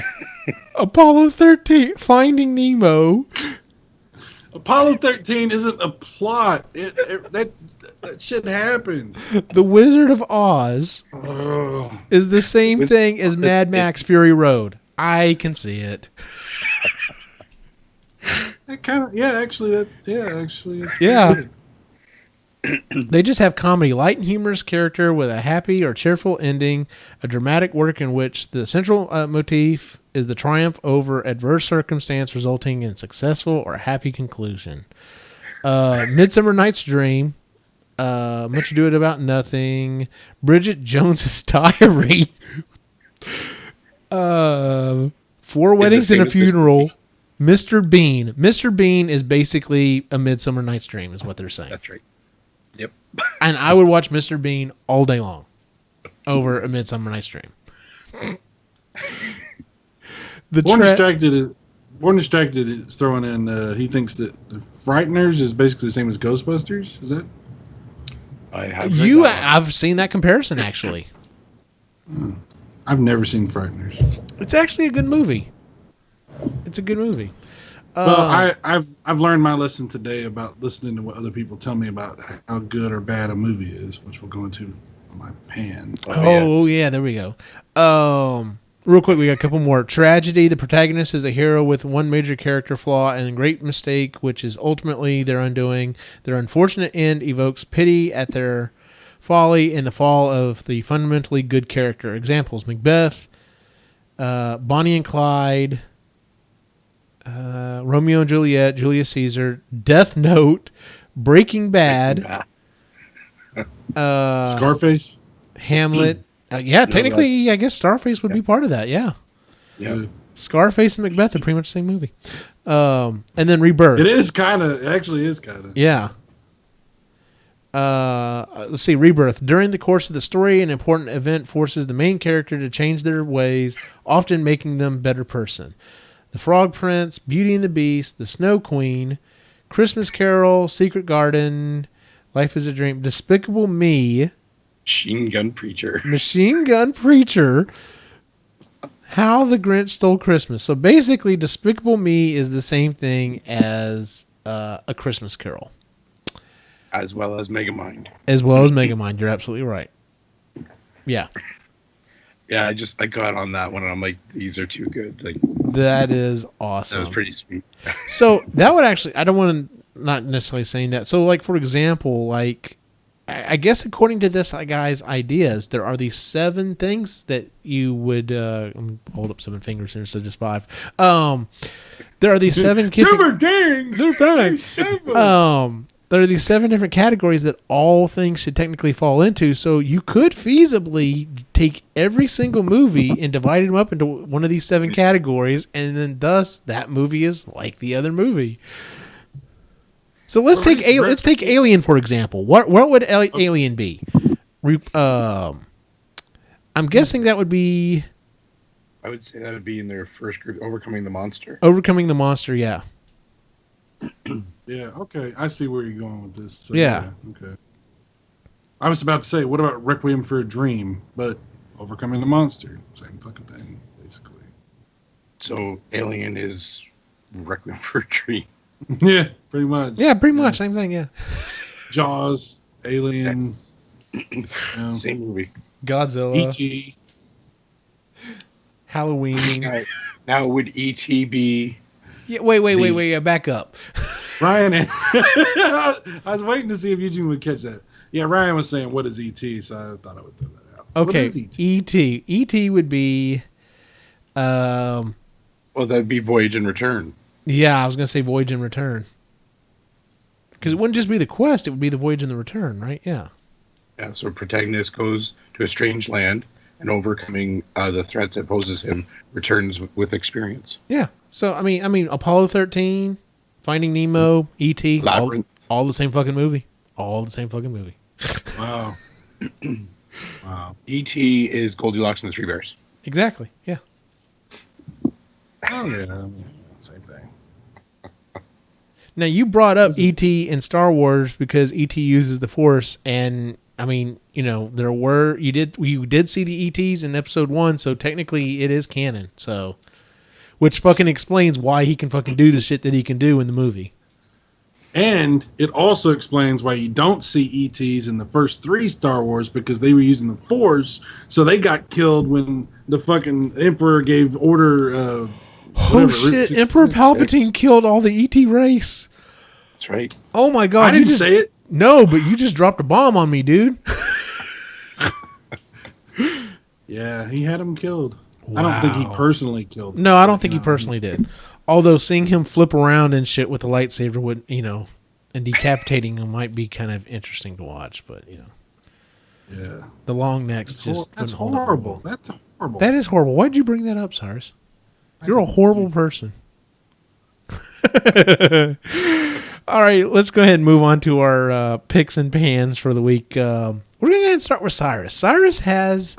Apollo 13, Finding Nemo. Apollo 13 isn't a plot. That shit happened. The Wizard of Oz Oh. is the same thing as Mad Max Fury Road. I can see it. That kind of actually. It's Yeah. good. They just have comedy, light and humorous character with a happy or cheerful ending, a dramatic work in which the central motif is the triumph over adverse circumstance resulting in successful or happy conclusion. Midsummer Night's Dream, Much Ado About Nothing, Bridget Jones's Diary, Four Weddings and a Funeral, Mr. Bean. Mr. Bean is basically a Midsummer Night's Dream, is what they're saying. That's right. Yep. And I would watch Mr. Bean all day long over a Midsummer Night's Dream. Born Distracted is throwing in. He thinks that the Frighteners is basically the same as Ghostbusters. Is that? I have. heard that. I've seen that comparison actually. I've never seen Frighteners. It's actually a good movie. It's a good movie. Well, I've learned my lesson today about listening to what other people tell me about how good or bad a movie is, which we'll go into on my pan. Oh yeah, there we go. Real quick, we got a couple more. Tragedy. The protagonist is the hero with one major character flaw and a great mistake, which is ultimately their undoing. Their unfortunate end evokes pity at their folly in the fall of the fundamentally good character. Examples: Macbeth, Bonnie and Clyde, Romeo and Juliet, Julius Caesar, Death Note, Breaking Bad, Scarface, Hamlet. Yeah, technically, I guess Scarface would be part of that. Yeah. Scarface and Macbeth are pretty much the same movie. And then Rebirth. It is kind of. It actually is kind of. Yeah. Let's see. Rebirth. During the course of the story, an important event forces the main character to change their ways, often making them a better person. The Frog Prince, Beauty and the Beast, The Snow Queen, Christmas Carol, Secret Garden, Life is a Dream, Despicable Me, Machine Gun Preacher, How the Grinch Stole Christmas. So basically, Despicable Me is the same thing as A Christmas Carol. As well as Megamind. You're absolutely right. Yeah. Yeah, I got on that one and I'm like, these are too good. Like, that is awesome. That was pretty sweet. So that would actually, I don't want to, not necessarily saying that. So like, for example, like, I guess according to this guy's ideas, there are these 7 things that you would, hold up 7 fingers here instead of just 5. There are these 7 They're fine. There are these 7 different categories that all things should technically fall into. So you could feasibly take every single movie and divide them up into one of these 7 categories, and then thus that movie is like the other movie. So let's take Alien for example. What would Alien be? I'm guessing that would be. I would say that would be in their first group, Overcoming the Monster. Overcoming the Monster, yeah. Yeah, okay. I see where you're going with this. So, yeah. Okay. I was about to say, what about Requiem for a Dream? But Overcoming the Monster, same fucking thing, basically. So Alien is Requiem for a Dream. Yeah, pretty much. Yeah, pretty much. Same thing, yeah. Jaws, Alien. Same movie. Godzilla. E.T. Halloween. Now would E.T. be... Yeah, wait, back up. Ryan, I was waiting to see if Eugene would catch that. Yeah, Ryan was saying, what is E.T., so I thought I would throw that out. Okay, E.T. E.T. would be... well, that'd be Voyage and Return. Yeah, I was going to say Voyage and Return. Because it wouldn't just be the quest, it would be the Voyage and the Return, right? Yeah. Yeah, so protagonist goes to a strange land and overcoming the threats that poses him returns with experience. Yeah. So, I mean, Apollo 13, Finding Nemo, E.T., all the same fucking movie. All the same fucking movie. Wow. Wow. E.T. is Goldilocks and the Three Bears. Exactly, yeah. Oh, yeah. Same thing. Now, you brought up E.T. in Star Wars because E.T. uses the Force, and, I mean, you know, you did see the E.T.s in episode 1, so technically it is canon, so... Which fucking explains why he can fucking do the shit that he can do in the movie. And it also explains why you don't see ETs in the first 3 Star Wars, because they were using the Force, so they got killed when the fucking Emperor gave order. Oh shit! Emperor Palpatine killed all the ET race. That's right. Oh my god! I didn't say it. No, but you just dropped a bomb on me, dude. Yeah, he had them killed. Wow. I don't think he personally killed them. No, I don't think he personally did. Although seeing him flip around and shit with a lightsaber would, you know, and decapitating him might be kind of interesting to watch, but, you know. Yeah. The long necks That's horrible. That's horrible. That is horrible. Why'd you bring that up, Cyrus? You're a horrible person. All right, let's go ahead and move on to our picks and pans for the week. We're going to go ahead and start with Cyrus. Cyrus has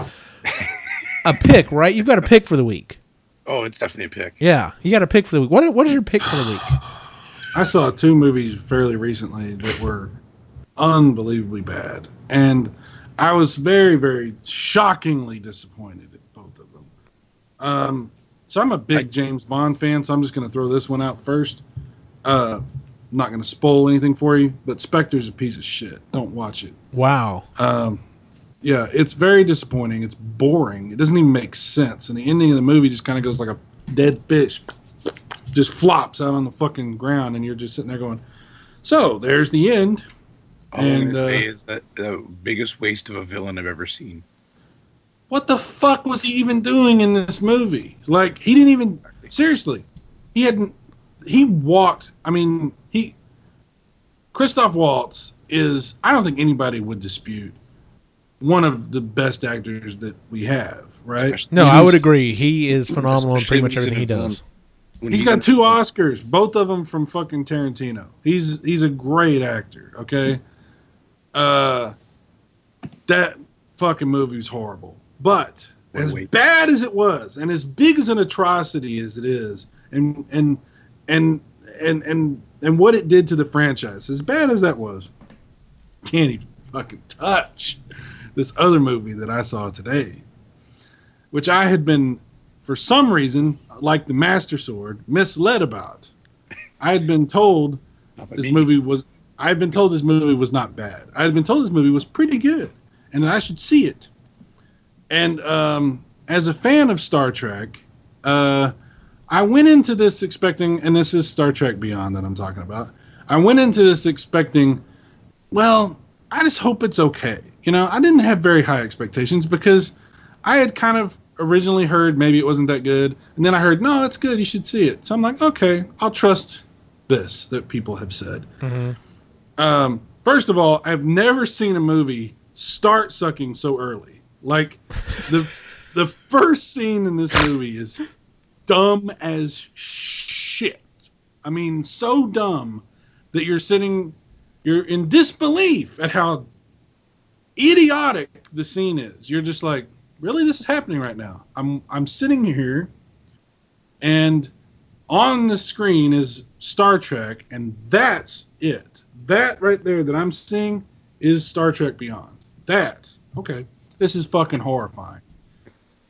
a pick, right? You've got a pick for the week. Oh, it's definitely a pick. Yeah, you got a pick for the week. What is your pick for the week? I saw 2 movies fairly recently that were unbelievably bad. And I was very, very shockingly disappointed at both of them. So I'm a big James Bond fan, so I'm just going to throw this one out first. I'm not going to spoil anything for you, but Spectre's a piece of shit. Don't watch it. Wow. Yeah, it's very disappointing. It's boring. It doesn't even make sense. And the ending of the movie just kind of goes like a dead fish, just flops out on the fucking ground, and you're just sitting there going, "So there's the end." All I'm going to say is that the biggest waste of a villain I've ever seen. What the fuck was he even doing in this movie? Like, he didn't even, seriously, he walked, Christoph Waltz is, I don't think anybody would dispute, one of the best actors that we have, right? No, I would agree. He is phenomenal in pretty much everything he does. He's got 2 Oscars, both of them from fucking Tarantino. He's a great actor, okay? That fucking movie was horrible. But as bad as it was, and as big as an atrocity as it is, and what it did to the franchise, as bad as that was, can't even fucking touch this other movie that I saw today, which I had been, for some reason, like the Master Sword, misled about. I had been told this movie was not bad. I had been told this movie was pretty good, and that I should see it. And as a fan of Star Trek, I went into this expecting, and this is Star Trek Beyond that I'm talking about. I went into this expecting, well, I just hope it's okay. You know, I didn't have very high expectations because I had kind of originally heard maybe it wasn't that good, and then I heard, no, it's good, you should see it. So I'm like, okay, I'll trust this that people have said. Mm-hmm. First of all, I've never seen a movie start sucking so early. Like, the first scene in this movie is dumb as shit. I mean, so dumb that you're in disbelief at how idiotic the scene is. You're just like, really, this is happening right now? I'm sitting here, and on the screen is Star Trek, and that's it. That right there that I'm seeing is Star Trek Beyond. Okay. This is fucking horrifying.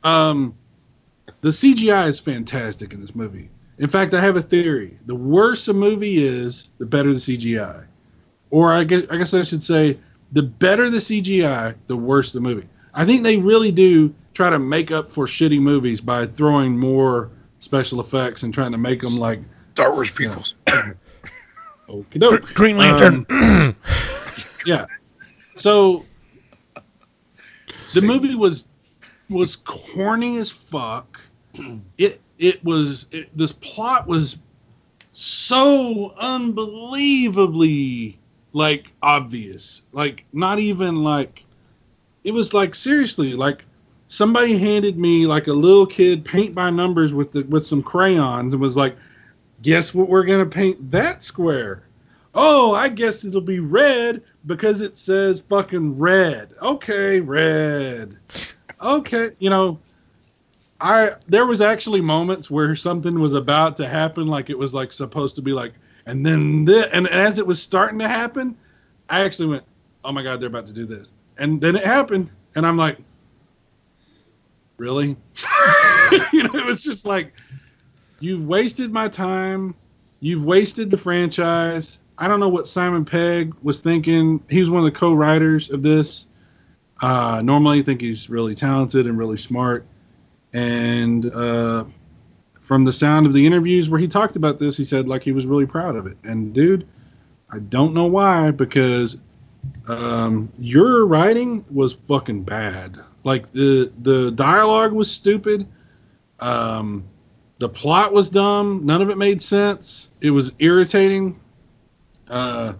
The CGI is fantastic in this movie. In fact, I have a theory. The worse a movie is, the better the CGI. Or I guess I should say, the better the CGI, the worse the movie. I think they really do try to make up for shitty movies by throwing more special effects and trying to make them like Star Wars peoples. Green Lantern. Yeah. So the movie was corny as fuck. This plot was so unbelievably like obvious. Like, not even like, it was like, seriously, like somebody handed me like a little kid paint by numbers with some crayons and was like, guess what we're gonna paint that square? Oh, I guess it'll be red because it says fucking red. Okay, red. Okay, you know, there was actually moments where something was about to happen, like it was like supposed to be like, and then and as it was starting to happen, I actually went, oh my God, they're about to do this. And then it happened, and I'm like, really? You know, it was just like, you've wasted my time. You've wasted the franchise. I don't know what Simon Pegg was thinking. He was one of the co-writers of this. Normally, I think he's really talented and really smart. And from the sound of the interviews where he talked about this, he said like he was really proud of it. And dude, I don't know why, because your writing was fucking bad. Like the dialogue was stupid. The plot was dumb. None of it made sense. It was irritating. The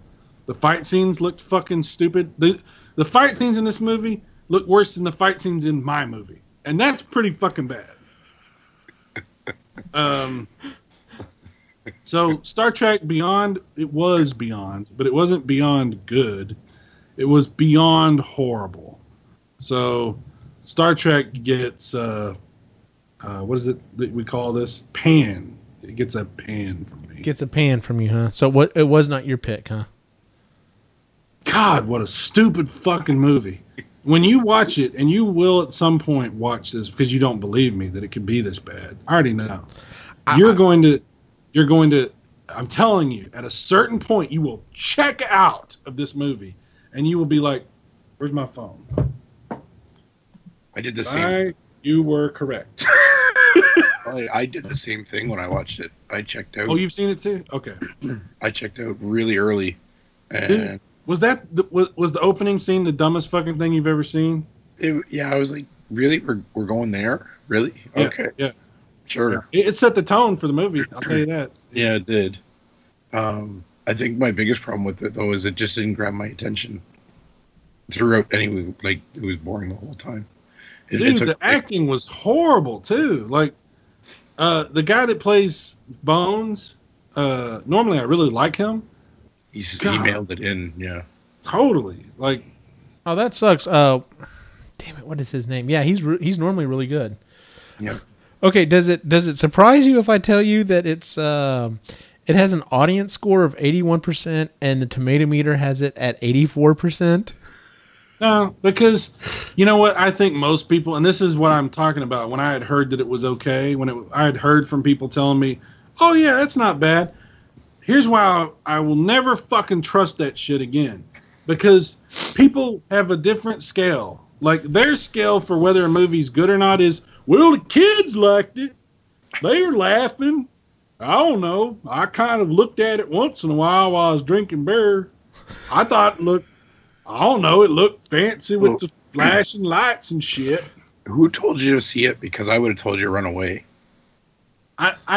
fight scenes looked fucking stupid. The fight scenes in this movie look worse than the fight scenes in my movie. And that's pretty fucking bad. So Star Trek Beyond, it was Beyond, but it wasn't beyond good. It was beyond horrible. So Star Trek gets, what is it that we call this? Pan. It gets a pan from me. Gets a pan from you, huh? So it was not your pick, huh? God, what a stupid fucking movie. When you watch it, and you will at some point watch this because you don't believe me that it could be this bad. I already know. You're going to, I'm telling you, at a certain point, you will check out of this movie and you will be like, where's my phone? I did the same. You were correct. I did the same thing when I watched it. I checked out. Oh, you've seen it too? Okay. I checked out really early. And Dude, was the opening scene the dumbest fucking thing you've ever seen? I was like, really? We're going there? Really? Yeah, Okay. Yeah. Sure. It set the tone for the movie. I'll tell you that. Yeah, it did. I think my biggest problem with it, though, is it just didn't grab my attention throughout. Anyway, like, it was boring the whole time. Dude, the acting was horrible, too. Like, the guy that plays Bones, normally I really like him. He mailed it in, yeah. Totally. Like, oh, that sucks. Damn it, what is his name? Yeah, he's normally really good. Yeah. Okay, does it surprise you if I tell you that it has an audience score of 81% and the tomato meter has it at 84%? no, because you know what? I think most people, and this is what I'm talking about, when I had heard that it was okay, I had heard from people telling me, oh yeah, that's not bad. Here's why I will never fucking trust that shit again. Because people have a different scale. Like, their scale for whether a movie's good or not is, well, the kids liked it. They were laughing. I don't know. I kind of looked at it once in a while I was drinking beer. I thought it looked fancy with the flashing lights and shit. Who told you to see it? Because I would have told you to run away.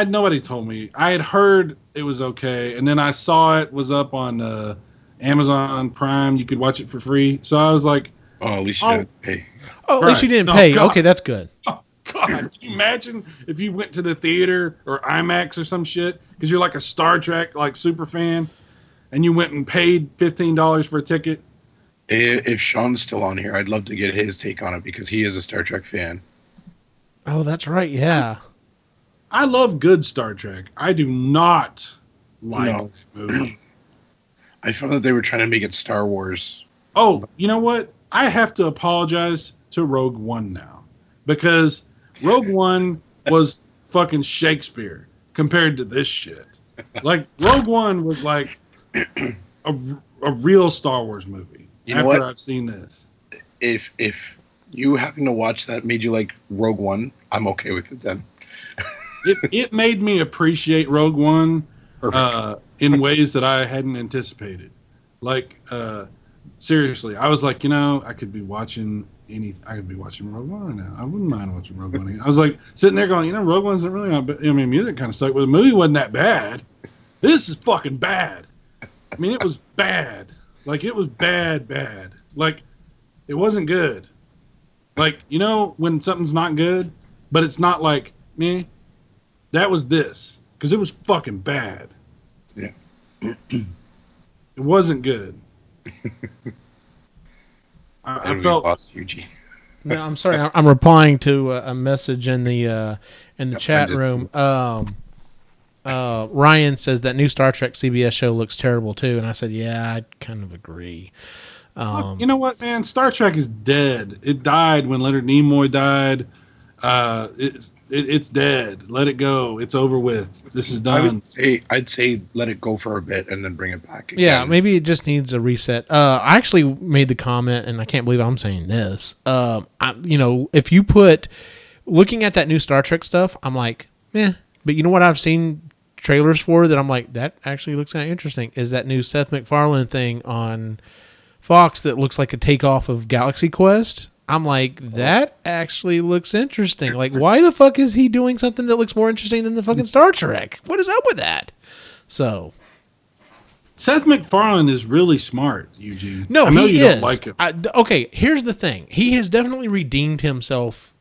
Nobody told me. I had heard it was okay, and then I saw it was up on Amazon Prime. You could watch it for free. So I was like, oh, at least you didn't pay. Oh, at least you didn't pay. God. Okay, that's good. Oh, God, can you imagine if you went to the theater or IMAX or some shit because you're like a Star Trek like super fan, and you went and paid $15 for a ticket? If Sean's still on here, I'd love to get his take on it because he is a Star Trek fan. Oh, that's right. Yeah. I love good Star Trek. I do not like this movie. I found that they were trying to make it Star Wars. Oh, you know what? I have to apologize to Rogue One now because Rogue One was fucking Shakespeare compared to this shit. Like, Rogue One was like a real Star Wars movie. You know what? I've seen this. If you having to watch that made you like Rogue One, I'm okay with it then. It made me appreciate Rogue One in ways that I hadn't anticipated. Like, seriously, I was like, I could be watching Rogue One right now. I wouldn't mind watching Rogue One again. I was like sitting there going, Rogue One's not really not bad. I mean, music kind of sucked, but the movie wasn't that bad. This is fucking bad. I mean, it was bad. Like, it was bad. Like, it wasn't good. Like, when something's not good, but it's not like, meh. That was this. Because it was fucking bad. Yeah. It wasn't good. I felt lost Eugene. No, I'm sorry. I'm replying to a message in the chat room. Ryan says that new Star Trek CBS show looks terrible too, and I said, yeah, I kind of agree. Look, you know what, man? Star Trek is dead. It died when Leonard Nimoy died. It's dead. Let it go. It's over with. This is done. I'd say let it go for a bit and then bring it back again. Yeah, maybe it just needs a reset. I actually made the comment, and I can't believe I'm saying this. If you put looking at that new Star Trek stuff, I'm like, meh. But you know what I've seen trailers for that I'm like, that actually looks kind of interesting, is that new Seth MacFarlane thing on Fox that looks like a takeoff of Galaxy Quest. I'm like, that actually looks interesting. Like, why the fuck is he doing something that looks more interesting than the fucking Star Trek? What is up with that? So, Seth MacFarlane is really smart, Eugene. No, I know he you is. Don't like him. Okay, here's the thing. He has definitely redeemed himself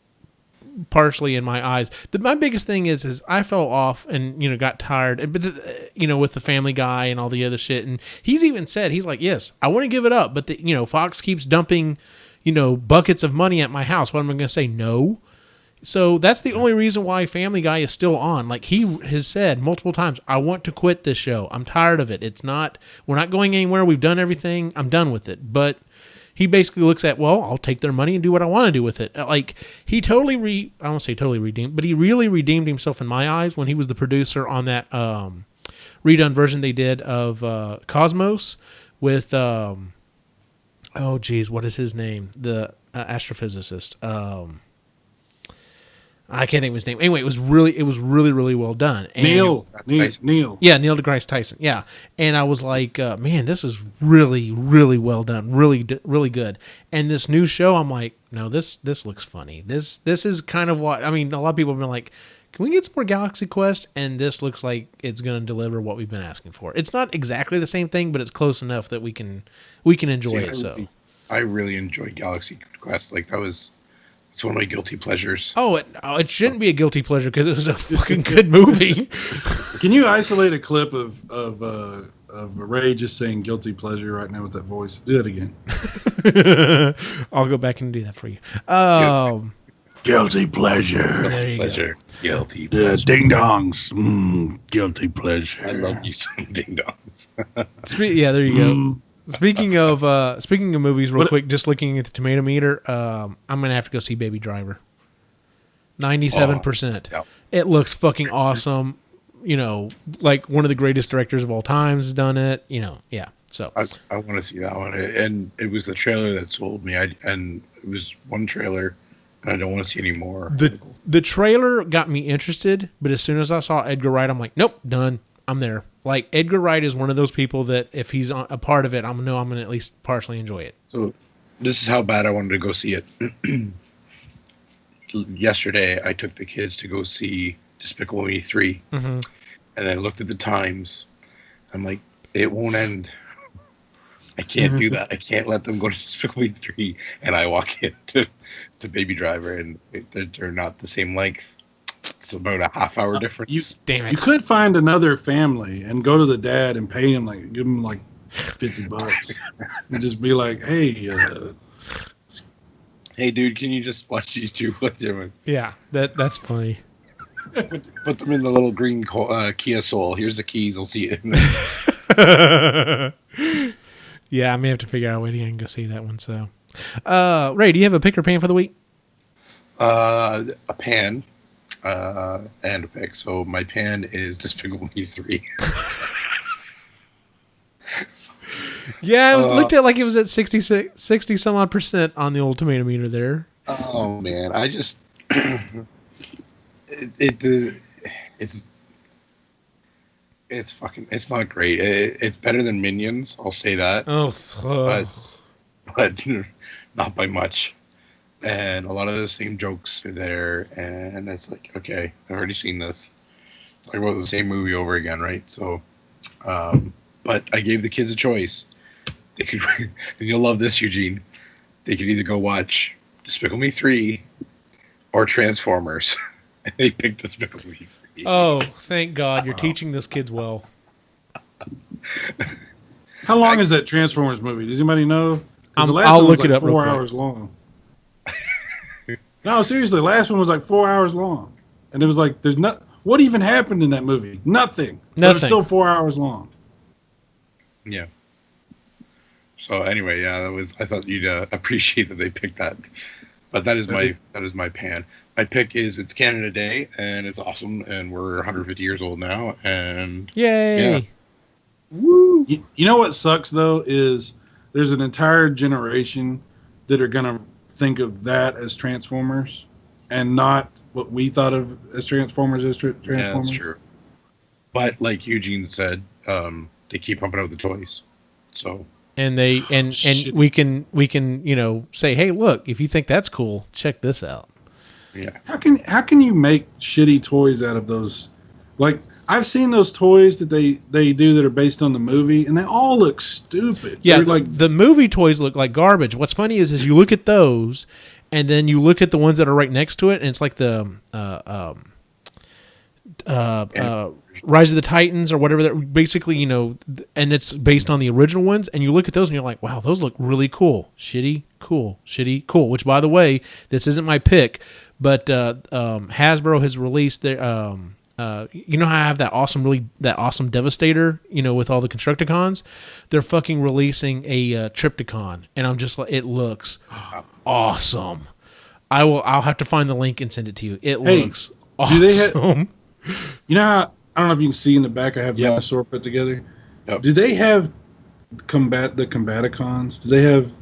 partially in my eyes. My biggest thing is I fell off and got tired, but with the Family Guy and all the other shit. And he's even said, he's like, yes, I want to give it up, but Fox keeps dumping buckets of money at my house. What am I going to say? No. So that's the only reason why Family Guy is still on. Like, he has said multiple times, I want to quit this show. I'm tired of it. We're not going anywhere. We've done everything. I'm done with it. But he basically looks at, well, I'll take their money and do what I want to do with it. Like, he totally I won't say totally redeemed, but he really redeemed himself in my eyes when he was the producer on that redone version they did of Cosmos with, oh geez, what is his name? astrophysicist. I can't think of his name. Anyway, it was really well done. And Neil. Yeah, Neil deGrasse Tyson. Yeah, and I was like, man, this is really well done, really good. And this new show, I'm like, no, this looks funny. This is kind of what I mean. A lot of people have been like, can we get some more Galaxy Quest? And this looks like it's going to deliver what we've been asking for. It's not exactly the same thing, but it's close enough that we can enjoy it. I really enjoyed Galaxy Quest. Like it's one of my guilty pleasures. Oh, it shouldn't be a guilty pleasure because it was a fucking good movie. Can you isolate a clip of Ray just saying guilty pleasure right now with that voice? Do that again. I'll go back and do that for you. Guilty pleasure. There you Pleasure. go. Guilty pleasure. Ding dongs. Guilty pleasure. I love you some ding dongs. Yeah, there you go. Speaking of movies, real quick, just looking at the tomato meter, I'm gonna have to go see Baby Driver. 97%. It looks fucking awesome. You know, like one of the greatest directors of all time has done it. You know, yeah. So I want to see that one, and it was the trailer that sold me. And it was one trailer, and I don't want to see any more. The trailer got me interested, but as soon as I saw Edgar Wright, I'm like, nope, done. I'm there. Like, Edgar Wright is one of those people that if he's a part of it, I'm going to at least partially enjoy it. So this is how bad I wanted to go see it. Yesterday, I took the kids to go see Despicable Me 3. Mm-hmm. And I looked at the times. I'm like, it won't end. I can't do that. I can't let them go to Despicable Me 3. And I walk into Baby Driver, and they're not the same length. It's about a half-hour difference. Damn it! You could find another family and go to the dad and pay him give him like $50 and just be like, hey, hey, dude, can you just watch these two? Yeah, that's funny. Put them in the little green Kia Soul. Here's the keys. I'll see you. Yeah, I may have to figure out a way to go see that one. So, Ray, do you have a pick or pan for the week? A pan. And a pick. So my pan is Despicable Me 3. Yeah, it was looked at like it was at 60 some odd % on the old tomato meter there. Oh man, I just it's fucking, it's not great. It's better than Minions, I'll say that. But not by much. And a lot of the same jokes are there, and it's like, okay, I've already seen this. Talk about the same movie over again, right? So, but I gave the kids a choice. They could, and you'll love this, Eugene. They could either go watch Despicable Me 3 or Transformers. And they picked Despicable Me 3. Oh, thank God. You're teaching those kids well. How long is that Transformers movie? Does anybody know? I'll look it up real 4 quick. hours long. No, seriously, the last one was like 4 hours long. And it was like, there's not. What even happened in that movie? Nothing. But it was still 4 hours long. Yeah. So anyway, yeah, that was. I thought you'd appreciate that they picked that. But that is my pan. My pick is it's Canada Day, and it's awesome, and we're 150 years old now, and yay! Yeah. Woo! You know what sucks though is there's an entire generation that are gonna think of that as Transformers, and not what we thought of as Transformers as Transformers. Yeah, that's true. But like Eugene said, they keep pumping out the toys, so. And we can say, hey, look, if you think that's cool, check this out. Yeah. How can you make shitty toys out of those? Like, I've seen those toys that they do that are based on the movie, and they all look stupid. Yeah, like the movie toys look like garbage. What's funny is you look at those, and then you look at the ones that are right next to it, and it's like the Rise of the Titans or whatever. That basically, and it's based on the original ones. And you look at those, and you're like, wow, those look really cool. Shitty, cool. Shitty, cool. Which, by the way, this isn't my pick, but Hasbro has released their. How I have that awesome Devastator, with all the Constructicons. They're fucking releasing a Tripticon, and I'm just like, it looks awesome. I'll have to find the link and send it to you. It looks awesome. How, I don't know if you can see in the back, I have dinosaur put together. Yep. Do they have the Combaticons? Do they have?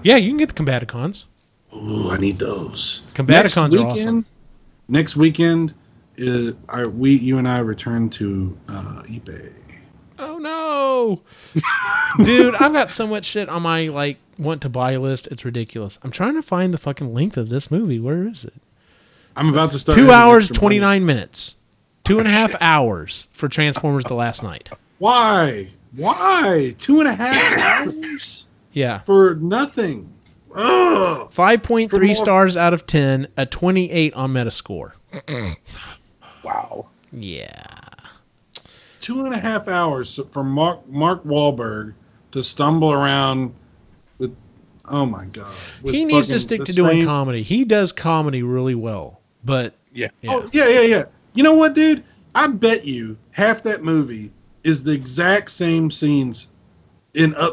Yeah, you can get the Combaticons. Ooh, I need those. Combaticons are awesome. Next weekend, you and I return to eBay. Oh no, dude! I've got so much shit on my want to buy list. It's ridiculous. I'm trying to find the fucking length of this movie. Where is it? I'm about to start. 2 hours 29 minutes. 2.5 hours for Transformers: The Last Night. Why? 2.5 hours? Yeah, for nothing. Ugh. 5.3 stars out of 10. A 28 on Metascore. Wow. Yeah. 2.5 hours for Mark Wahlberg to stumble around with. Oh my god! He needs to stick to doing comedy. He does comedy really well, but yeah. Oh yeah. You know what, dude? I bet you half that movie is the exact same scenes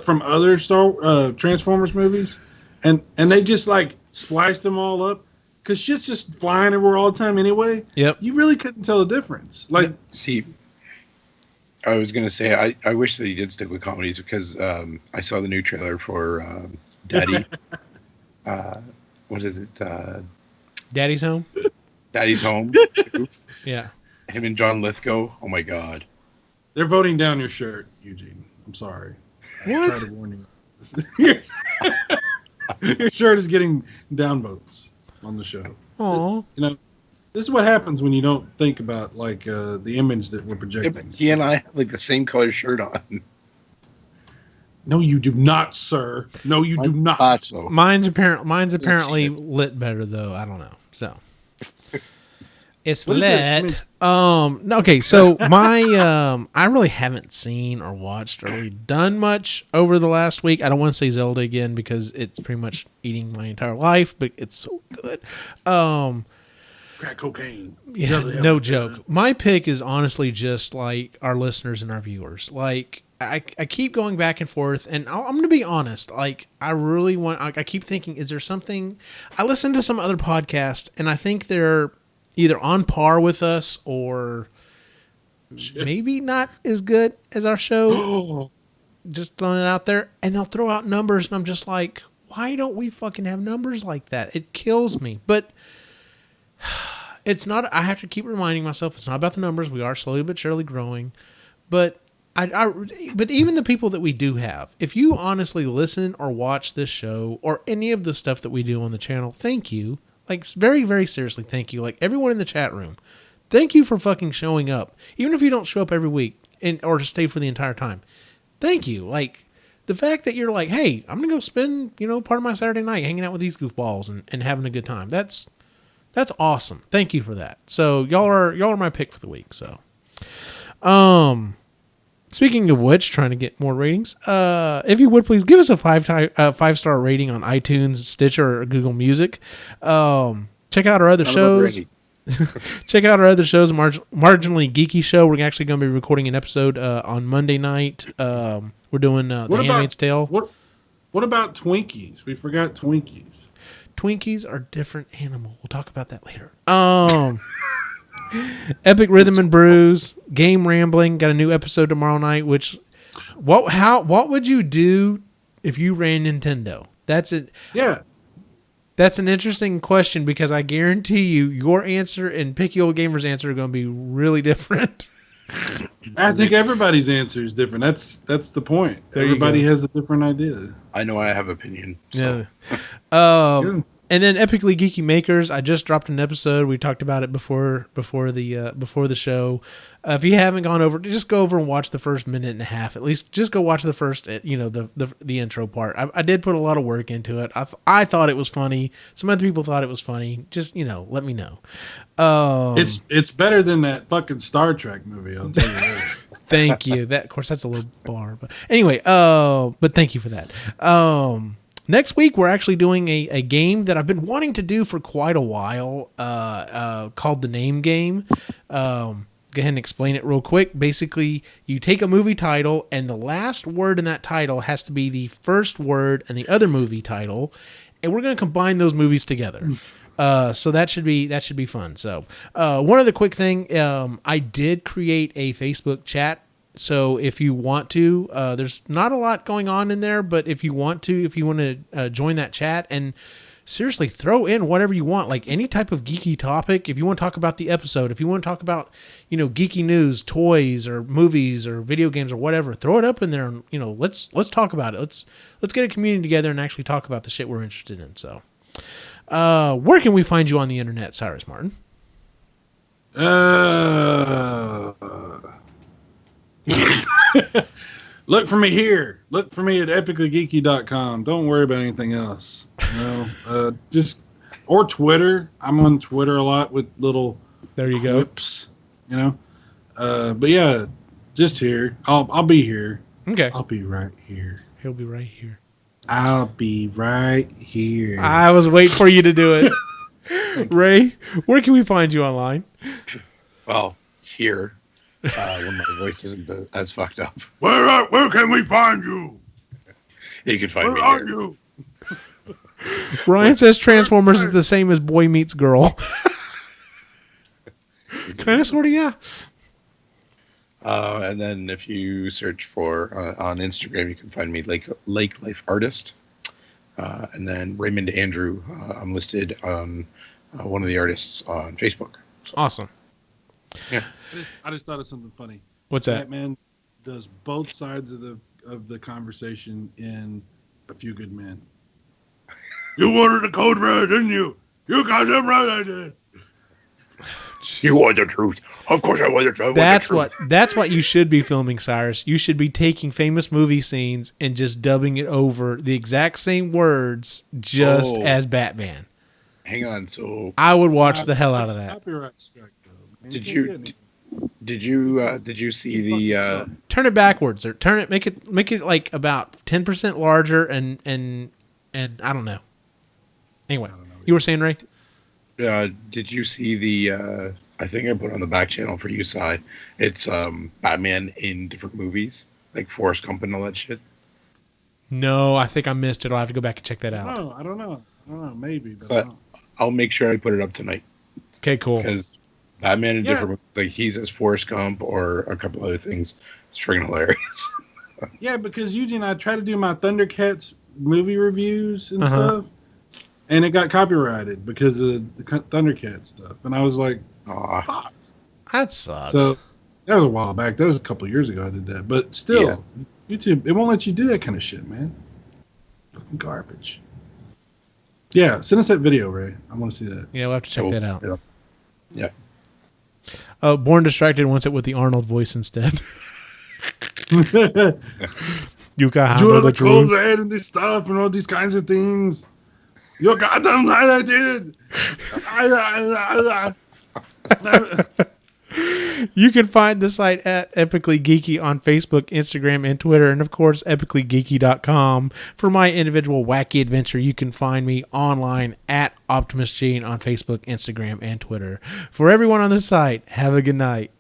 from other Transformers movies, and they just spliced them all up because shit's just flying everywhere all the time anyway. Yep. You really couldn't tell the difference. See, I was gonna say I wish that he did stick with comedies because I saw the new trailer for Daddy. What is it? Daddy's Home. Daddy's Home. Yeah. Him and John Lithgow. Oh my god. They're voting down your shirt, Eugene. I'm sorry. What? I tried to warn you. Your shirt is getting down votes on the show. Aw. This is what happens when you don't think about the image that we're projecting. He and I have the same color shirt on. No, you do not, sir. No, you do not. Thought so. Mine's apparently lit better though. I don't know. So it's lit. Okay, so my I really haven't seen or watched or really done much over the last week. I don't want to say Zelda again because it's pretty much eating my entire life, but it's so good. Crack cocaine. Yeah, no joke. My pick is honestly just our listeners and our viewers. I keep going back and forth, and I'm going to be honest. I really want. I keep thinking, is there something? I listen to some other podcast, and I think they're either on par with us or maybe not as good as our show. Just throwing it out there, and they'll throw out numbers, and I'm just like, why don't we fucking have numbers like that? It kills me, but. It's not. I have to keep reminding myself it's not about the numbers. We are slowly but surely growing, but but even the people that we do have, if you honestly listen or watch this show or any of the stuff that we do on the channel, thank you. Very, very seriously, thank you. Everyone in the chat room, thank you for fucking showing up, even if you don't show up every week or to stay for the entire time. Thank you. The fact that you're hey, I'm gonna go spend part of my Saturday night hanging out with these goofballs and having a good time. That's awesome. Thank you for that. So y'all are my pick for the week. So, speaking of which, trying to get more ratings. If you would please give us a 5-star rating on iTunes, Stitcher, or Google Music. Check out our other shows. Check out our other shows. Marginally Geeky Show. We're actually going to be recording an episode on Monday night. We're doing The Handmaid's Tale. What about Twinkies? We forgot Twinkies. Twinkies are a different animal. We'll talk about that later. Epic Rhythm and Brews, Game Rambling, got a new episode tomorrow night. What would you do if you ran Nintendo? That's it. Yeah, that's an interesting question because I guarantee you, your answer and Picky Old Gamer's answer are going to be really different. I think everybody's answer is different. That's the point. Everybody has a different idea. I know I have opinion. So. Yeah. And then Epically Geeky Makers, I just dropped an episode. We talked about it before the show. If you haven't gone over, just go over and watch the first minute and a half. At least, just go watch the first, the intro part. I did put a lot of work into it. I thought it was funny. Some other people thought it was funny. Just let me know. It's better than that fucking Star Trek movie. I'll tell you that. Thank you. Of course, that's a little bar, but anyway. But thank you for that. Next week, we're actually doing a game that I've been wanting to do for quite a while, called the Name Game. Go ahead and explain it real quick. Basically, you take a movie title, and the last word in that title has to be the first word in the other movie title, and we're going to combine those movies together. So that should be fun. So one other quick thing, I did create a Facebook chat. So if you want to, there's not a lot going on in there, but if you want to join that chat and seriously, throw in whatever you want, like any type of geeky topic. If you want to talk about the episode, if you want to talk about, geeky news, toys or movies or video games or whatever, throw it up in there and, let's talk about it. Let's get a community together and actually talk about the shit we're interested in. So, where can we find you on the internet, Cyrus Martin? Look for me here. Look for me at epicallygeeky.com. Don't worry about anything else. Or Twitter. I'm on Twitter a lot with little quips, But yeah, just here. I'll be here. Okay. I'll be right here. He'll be right here. I'll be right here. I was waiting for you to do it. Ray, where can we find you online? Well, here, when my voice isn't as fucked up. Where can we find you? You can find me Where are here. you? Ryan says Transformers is the same as Boy Meets Girl. Kind of, sort of, yeah. And then if you search for on Instagram, you can find me Lake Life Artist. And then Raymond Andrew, I'm listed on one of the artists on Facebook. Awesome. Yeah. I just thought of something funny. What's that? Batman does both sides of the conversation in A Few Good Men. You wanted the code red, didn't you? You got them right, I did. You want the truth? Of course I want the truth. That's what you should be filming, Cyrus. You should be taking famous movie scenes and just dubbing it over the exact same words, just as Batman. Hang on. So I would watch the hell out of that. Copyright strike, though. Man, Did you see the turn it backwards or make it like about 10% larger and I don't know. Anyway, you were saying, Ray? did you see the I think I put on the back channel for you, Cy. It's Batman in different movies, like Forrest Gump and all that shit. No, I think I missed it. I'll have to go back and check that out. I don't know. Maybe. But So I'll make sure I put it up tonight. Okay, cool. Because Batman in different movies, like he's as Forrest Gump or a couple other things. It's freaking hilarious. Yeah, because Eugene, I try to do my Thundercats movie reviews and stuff, and it got copyrighted because of the Thundercats stuff. And I was like, fuck. That sucks. So that was a while back. That was a couple of years ago I did that. But still, YouTube, it won't let you do that kind of shit, man. Fucking garbage. Yeah, send us that video, Ray. I want to see that. Yeah, we'll have to check that out. Yeah. Born Distracted wants it with the Arnold voice instead. You got the cold red and this stuff and all these kinds of things. You goddamn right I did. You can find the site at Epically Geeky on Facebook, Instagram, and Twitter, and of course, epicallygeeky.com. For my individual wacky adventure, you can find me online at Optimus Gene on Facebook, Instagram, and Twitter. For everyone on the site, have a good night.